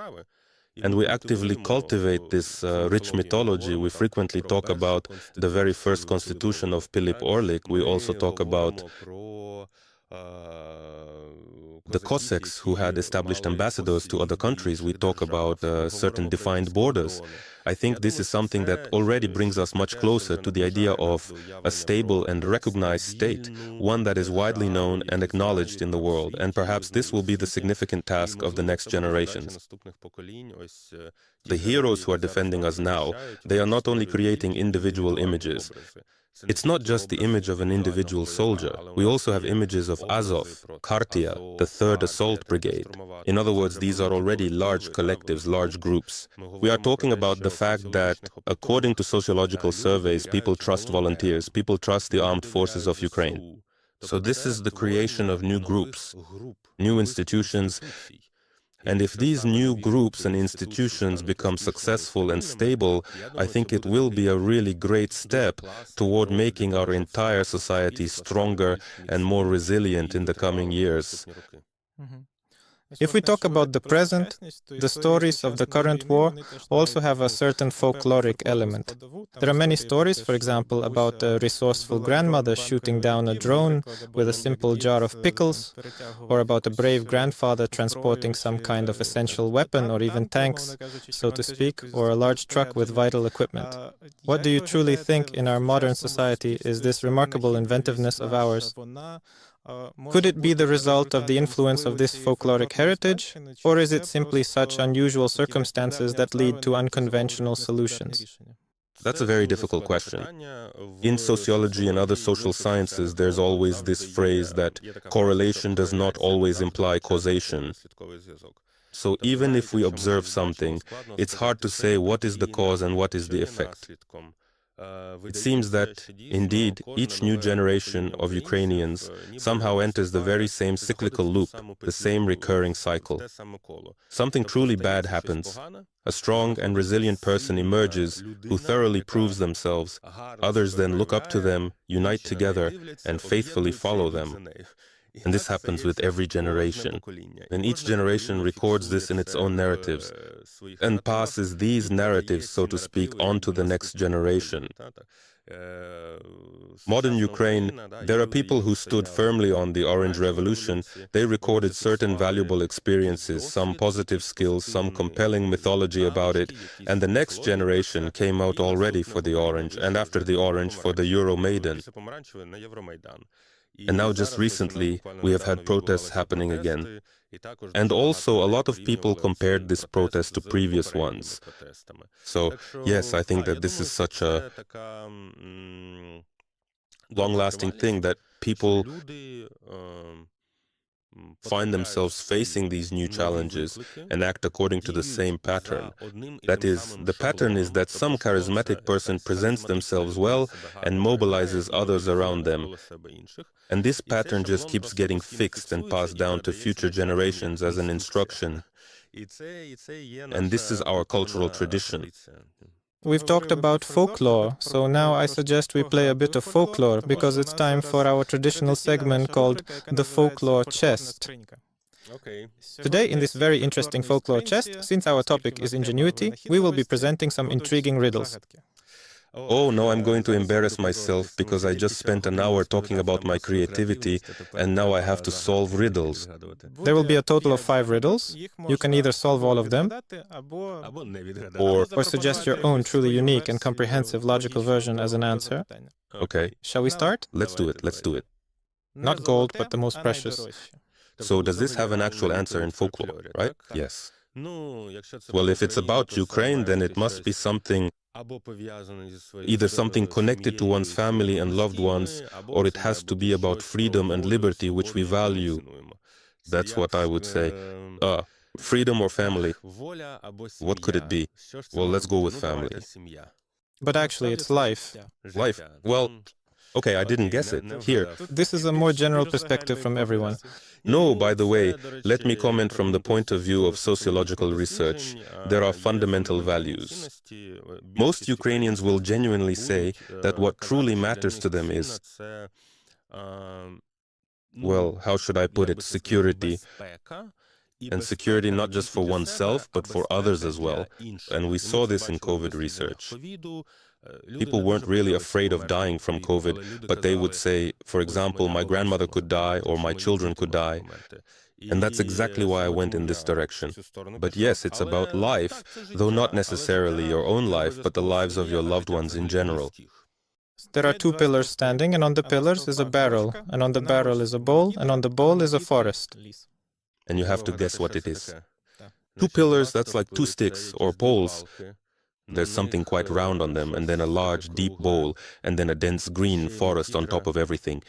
And we actively cultivate this rich mythology. We frequently talk about the very first constitution of Philip Orlik. We also talk about the Cossacks who had established ambassadors to other countries, we talk about certain defined borders. I think this is something that already brings us much closer to the idea of a stable and recognized state, one that is widely known and acknowledged in the world, and perhaps this will be the significant task of the next generations. The heroes who are defending us now, they are not only creating individual images. It's not just the image of an individual soldier. We also have images of Azov, Khartia, the 3rd Assault Brigade. In other words, these are already large collectives, large groups. We are talking about the fact that, according to sociological surveys, people trust volunteers, people trust the armed forces of Ukraine. So this is the creation of new groups, new institutions. And if these new groups and institutions become successful and stable, I think it will be a really great step toward making our entire society stronger and more resilient in the coming years. If we talk about the present, the stories of the current war also have a certain folkloric element. There are many stories, for example, about a resourceful grandmother shooting down a drone with a simple jar of pickles, or about a brave grandfather transporting some kind of essential weapon or even tanks, so to speak, or a large truck with vital equipment. What do you truly think in our modern society is this remarkable inventiveness of ours? Could it be the result of the influence of this folkloric heritage, or is it simply such unusual circumstances that lead to unconventional solutions? That's a very difficult question. In sociology and other social sciences, there's always this phrase that correlation does not always imply causation. So even if we observe something, it's hard to say what is the cause and what is the effect. It seems that, indeed, each new generation of Ukrainians somehow enters the very same cyclical loop, the same recurring cycle. Something truly bad happens. A strong and resilient person emerges who thoroughly proves themselves. Others then look up to them, unite together, and faithfully follow them. And this happens with every generation. And each generation records this in its own narratives and passes these narratives, so to speak, on to the next generation. Modern Ukraine, there are people who stood firmly on the Orange Revolution. They recorded certain valuable experiences, some positive skills, some compelling mythology about it, and the next generation came out already for the Orange, and after the Orange for the Euromaidan. And now just recently, we have had protests happening again. And also, a lot of people compared this protest to previous ones. So, yes, I think that this is such a long-lasting thing that people find themselves facing these new challenges and act according to the same pattern. That is, the pattern is that some charismatic person presents themselves well and mobilizes others around them. And this pattern just keeps getting fixed and passed down to future generations as an instruction. And this is our cultural tradition. We've talked about folklore, so now I suggest we play a bit of folklore because it's time for our traditional segment called the Folklore Chest. Today, in this very interesting folklore chest, since our topic is ingenuity, we will be presenting some intriguing riddles. Oh, no, I'm going to embarrass myself because I just spent an hour talking about my creativity and now I have to solve riddles. There will be a total of 5 riddles. You can either solve all of them or suggest your own truly unique and comprehensive logical version as an answer. Okay. Shall we start? Let's do it. Not gold, but the most precious. So does this have an actual answer in folklore, right? Yes. Well, if it's about Ukraine, then it must be something, either something connected to one's family and loved ones, or it has to be about freedom and liberty, which we value. That's what I would say. Freedom or family? What could it be? Well, let's go with family. But actually, it's life. Life? Well, okay, I didn't guess it. Here. This is a more general perspective from everyone. No, by the way, let me comment from the point of view of sociological research. There are fundamental values. Most Ukrainians will genuinely say that what truly matters to them is, well, how should I put it, security. And security not just for oneself, but for others as well. And we saw this in COVID research. People weren't really afraid of dying from COVID, but they would say, for example, my grandmother could die or my children could die. And that's exactly why I went in this direction. But yes, it's about life, though not necessarily your own life, but the lives of your loved ones in general. There are two pillars standing, and on the pillars is a barrel, and on the barrel is a bowl, and on the bowl is a forest. And you have to guess what it is. Two pillars, that's like two sticks or poles. There's something quite round on them, and then a large, deep bowl, and then a dense green forest on top of everything.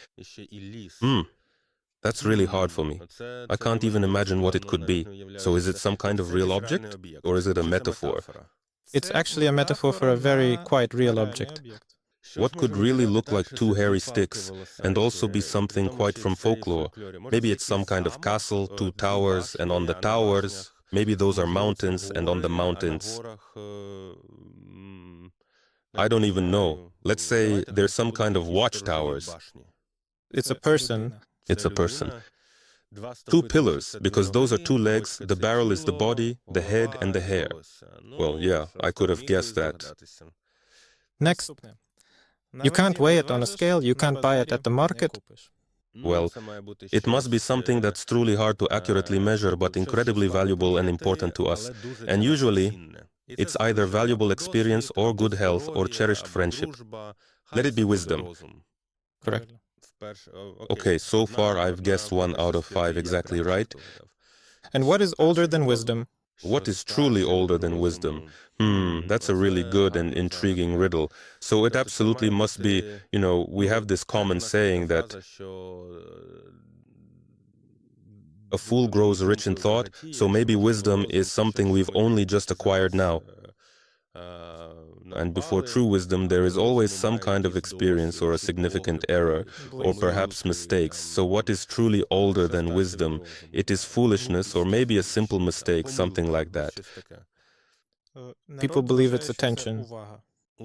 That's really hard for me. I can't even imagine what it could be. So is it some kind of real object, or is it a metaphor? It's actually a metaphor for a very quite real object. What could really look like two hairy sticks, and also be something quite from folklore? Maybe it's some kind of castle, two towers, and on the towers, maybe those are mountains, and on the mountains, I don't even know. Let's say there's some kind of watchtowers. It's a person. It's a person. Two pillars, because those are two legs, the barrel is the body, the head, and the hair. Well, yeah, I could have guessed that. Next. You can't weigh it on a scale, you can't buy it at the market. Well, it must be something that's truly hard to accurately measure, but incredibly valuable and important to us. And usually, it's either valuable experience or good health or cherished friendship. Let it be wisdom. Correct. Okay, so far I've guessed 1 out of 5 exactly right. And what is older than wisdom? What is truly older than wisdom? That's a really good and intriguing riddle. So it absolutely must be, we have this common saying that a fool grows rich in thought, so maybe wisdom is something we've only just acquired now. And before true wisdom, there is always some kind of experience or a significant error, or perhaps mistakes. So what is truly older than wisdom? It is foolishness, or maybe a simple mistake, something like that. People believe it's attention.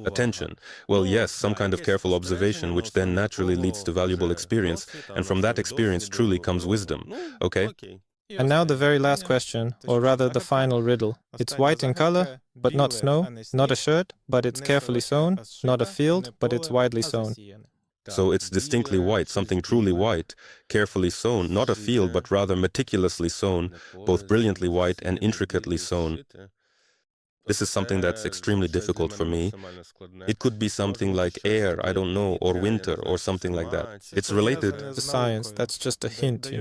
Attention. Well, yes, some kind of careful observation, which then naturally leads to valuable experience, and from that experience truly comes wisdom. Okay? And now the very last question, or rather the final riddle. It's white in color, but not snow, not a shirt, but it's carefully sewn, not a field, but it's widely sown. So it's distinctly white, something truly white, carefully sewn, not a field, but rather meticulously sewn, both brilliantly white and intricately sewn. This is something that's extremely difficult for me. It could be something like air, I don't know, or winter, or something like that. It's related to science, that's just a hint,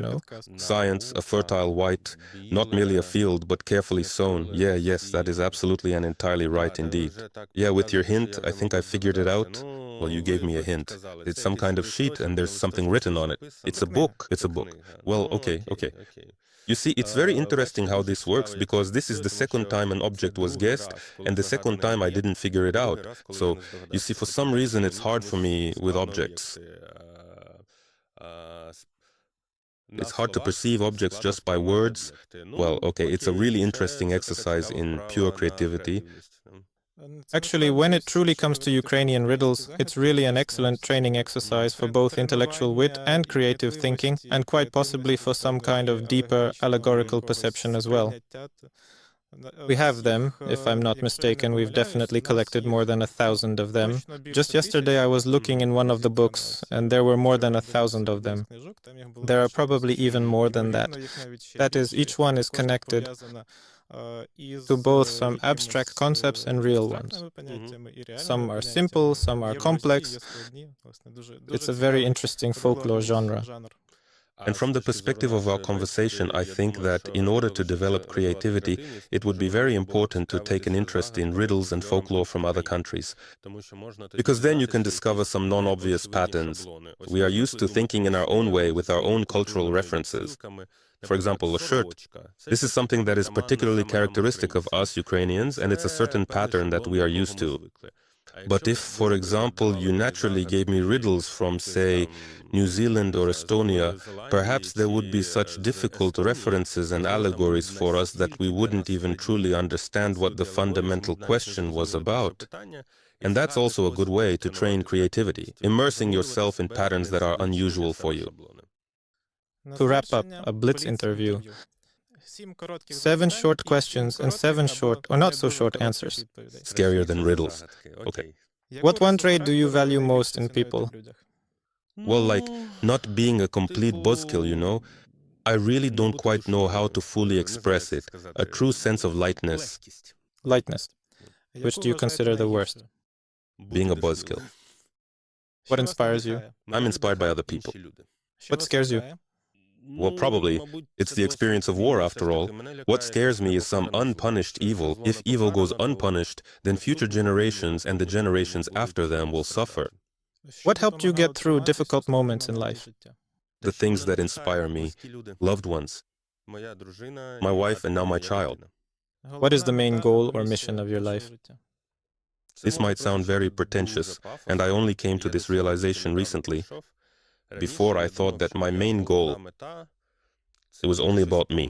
Science, a fertile white, not merely a field, but carefully sown. Yes, that is absolutely and entirely right indeed. Yeah, with your hint, I think I figured it out. Well, you gave me a hint. It's some kind of sheet, and there's something written on it. It's a book. It's a book. Well, okay. You see, it's very interesting how this works, because this is the second time an object was guessed, and the second time I didn't figure it out. So, you see, for some reason it's hard for me with objects. It's hard to perceive objects just by words. Well, okay, it's a really interesting exercise in pure creativity. Actually, when it truly comes to Ukrainian riddles, it's really an excellent training exercise for both intellectual wit and creative thinking, and quite possibly for some kind of deeper allegorical perception as well. We have them, if I'm not mistaken. We've definitely collected more than 1,000 of them. Just yesterday I was looking in one of the books, and there were more than 1,000 of them. There are probably even more than that. That is, each one is connected to both some abstract concepts and real ones. Some are simple, some are complex. It's a very interesting folklore genre. And from the perspective of our conversation, I think that in order to develop creativity, it would be very important to take an interest in riddles and folklore from other countries. Because then you can discover some non-obvious patterns. We are used to thinking in our own way with our own cultural references. For example, a shirt. This is something that is particularly characteristic of us Ukrainians, and it's a certain pattern that we are used to. But if, for example, you naturally gave me riddles from, say, New Zealand or Estonia, perhaps there would be such difficult references and allegories for us that we wouldn't even truly understand what the fundamental question was about. And that's also a good way to train creativity, immersing yourself in patterns that are unusual for you. To wrap up, a blitz interview. 7 short questions and 7 short or not so short answers. Scarier than riddles. Okay. What one trait do you value most in people? Well, like, not being a complete buzzkill, you know? I really don't quite know how to fully express it. A true sense of lightness, Lightness. Which do you consider the worst? being a buzzkill. What inspires you? I'm inspired by other people. What scares you? Well, probably, it's the experience of war after all. What scares me is some unpunished evil. If evil goes unpunished, then future generations and the generations after them will suffer. What helped you get through difficult moments in life? The things that inspire me, loved ones, my wife and now my child. What is the main goal or mission of your life? This might sound very pretentious, and I only came to this realization recently. Before, I thought that my main goal, it was only about me.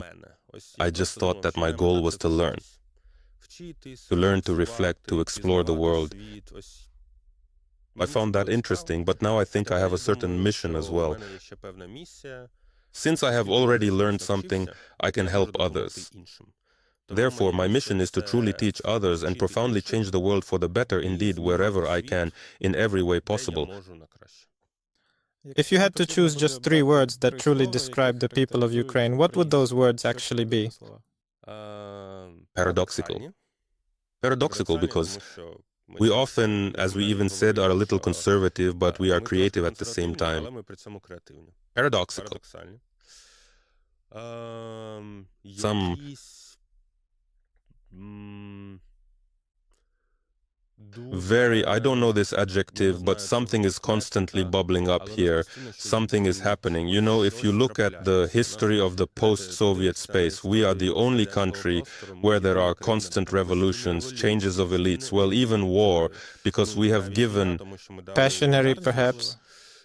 I just thought that my goal was to learn to reflect, to explore the world. I found that interesting, but now I think I have a certain mission as well. Since I have already learned something, I can help others. Therefore, my mission is to truly teach others and profoundly change the world for the better indeed, wherever I can, in every way possible. If you had to choose just 3 words that truly describe the people of Ukraine, what would those words actually be? Paradoxical. Paradoxical because we often, as we even said, are a little conservative, but we are creative at the same time. Paradoxical. Some very, I don't know this adjective, but something is constantly bubbling up here. Something is happening. You know, if you look at the history of the post-Soviet space, we are the only country where there are constant revolutions, changes of elites, well, even war, because we have given... Passionary, perhaps?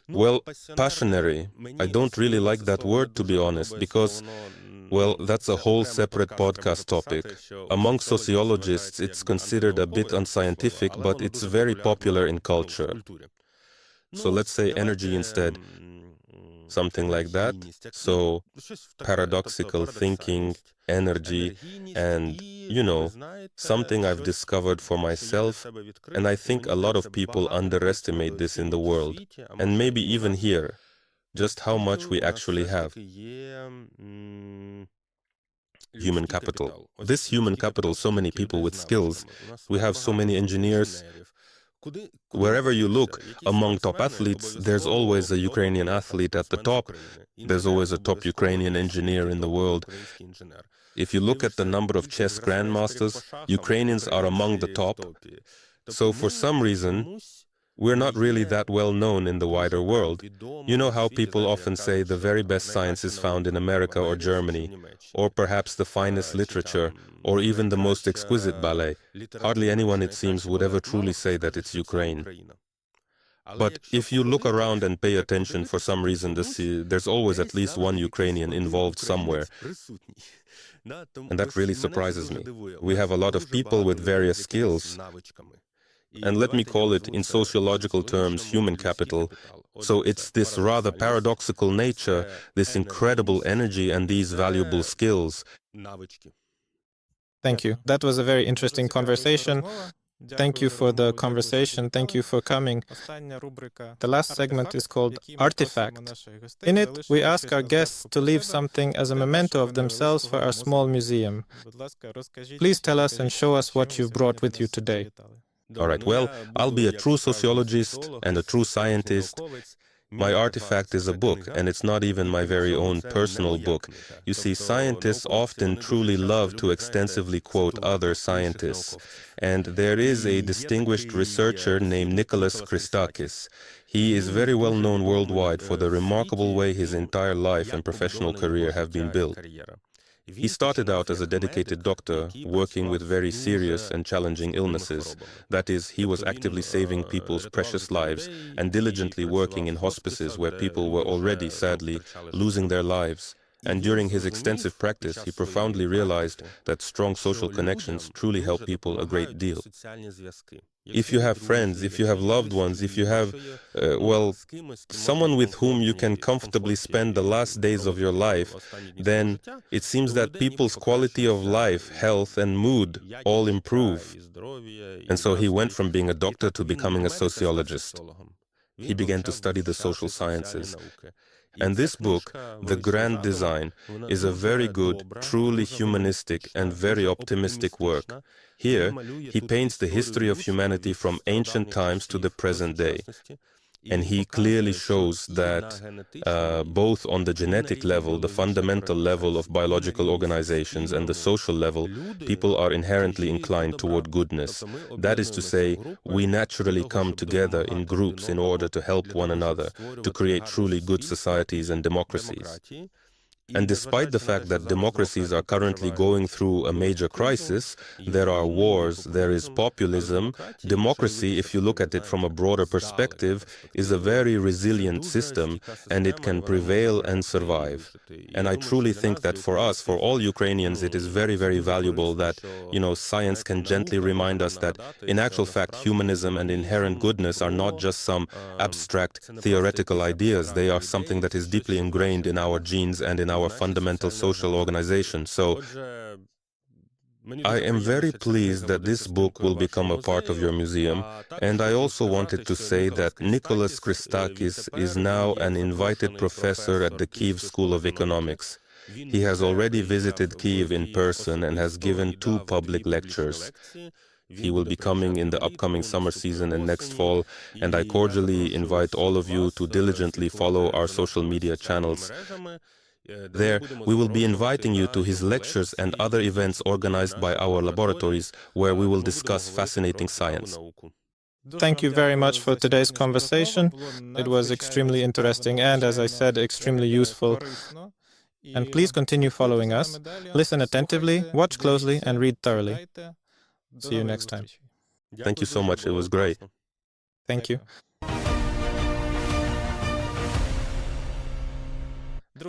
Well, passionary. I don't really like that word, to be honest, because, well, that's a whole separate podcast topic. Among sociologists, it's considered a bit unscientific, but it's very popular in culture. So let's say energy instead, something like that. So paradoxical thinking, energy, and, you know, something I've discovered for myself, and I think a lot of people underestimate this in the world, and maybe even here, just how much we actually have. Human capital. This human capital, so many people with skills. We have so many engineers. Wherever you look, among top athletes, there's always a Ukrainian athlete at the top. There's always a top Ukrainian engineer in the world. If you look at the number of chess grandmasters, Ukrainians are among the top. So for some reason, we're not really that well known in the wider world. You know how people often say the very best science is found in America or Germany, or perhaps the finest literature, or even the most exquisite ballet. Hardly anyone, it seems, would ever truly say that it's Ukraine. But if you look around and pay attention, for some reason, there's always at least one Ukrainian involved somewhere. And that really surprises me. We have a lot of people with various skills. And let me call it, in sociological terms, human capital. So it's this rather paradoxical nature, this incredible energy and these valuable skills. Thank you. That was a very interesting conversation. Thank you for the conversation. Thank you for coming. The last segment is called Artifact. In it, we ask our guests to leave something as a memento of themselves for our small museum. Please tell us and show us what you've brought with you today. All right, well, I'll be a true sociologist and a true scientist. My artifact is a book, and it's not even my very own personal book. You see, scientists often truly love to extensively quote other scientists. And there is a distinguished researcher named Nicholas Christakis. He is very well known worldwide for the remarkable way his entire life and professional career have been built. He started out as a dedicated doctor, working with very serious and challenging illnesses. That is, he was actively saving people's precious lives and diligently working in hospices where people were already, sadly, losing their lives. And during his extensive practice, he profoundly realized that strong social connections truly help people a great deal. If you have friends, if you have loved ones, if you have, someone with whom you can comfortably spend the last days of your life, then it seems that people's quality of life, health, and mood all improve. And so he went from being a doctor to becoming a sociologist. He began to study the social sciences. And this book, The Grand Design, is a very good, truly humanistic and very optimistic work. Here, he paints the history of humanity from ancient times to the present day. And he clearly shows that both on the genetic level, the fundamental level of biological organizations, and the social level, people are inherently inclined toward goodness. That is to say, we naturally come together in groups in order to help one another, to create truly good societies and democracies. And despite the fact that democracies are currently going through a major crisis, there are wars, there is populism, democracy, if you look at it from a broader perspective, is a very resilient system, and it can prevail and survive. And I truly think that for us, for all Ukrainians, it is very, very valuable that, science can gently remind us that, in actual fact, humanism and inherent goodness are not just some abstract theoretical ideas. They are something that is deeply ingrained in our genes and in our fundamental social organization. So I am very pleased that this book will become a part of your museum, and I also wanted to say that Nicholas Christakis is now an invited professor at the Kyiv School of Economics. He has already visited Kyiv in person and has given 2 public lectures. He will be coming in the upcoming summer season and next fall, and I cordially invite all of you to diligently follow our social media channels. There, we will be inviting you to his lectures and other events organized by our laboratories, where we will discuss fascinating science. Thank you very much for today's conversation. It was extremely interesting and, as I said, extremely useful. And please continue following us, listen attentively, watch closely, and read thoroughly. See you next time. Thank you so much. It was great. Thank you.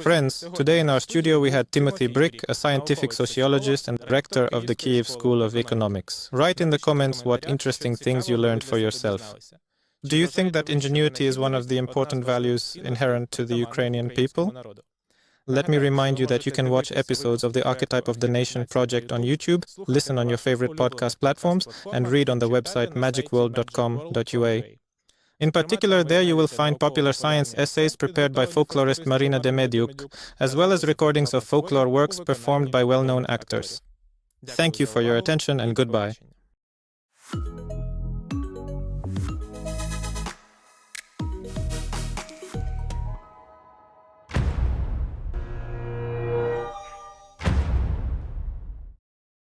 Friends, today in our studio we had Tymofii Brik, a scientific sociologist and rector of the Kyiv School of Economics. Write in the comments what interesting things you learned for yourself. Do you think that ingenuity is one of the important values inherent to the Ukrainian people? Let me remind you that you can watch episodes of the Archetype of the Nation project on YouTube, listen on your favorite podcast platforms, and read on the website magicworld.com.ua. In particular, there you will find popular science essays prepared by folklorist Marina Demediuk, as well as recordings of folklore works performed by well-known actors. Thank you for your attention and goodbye.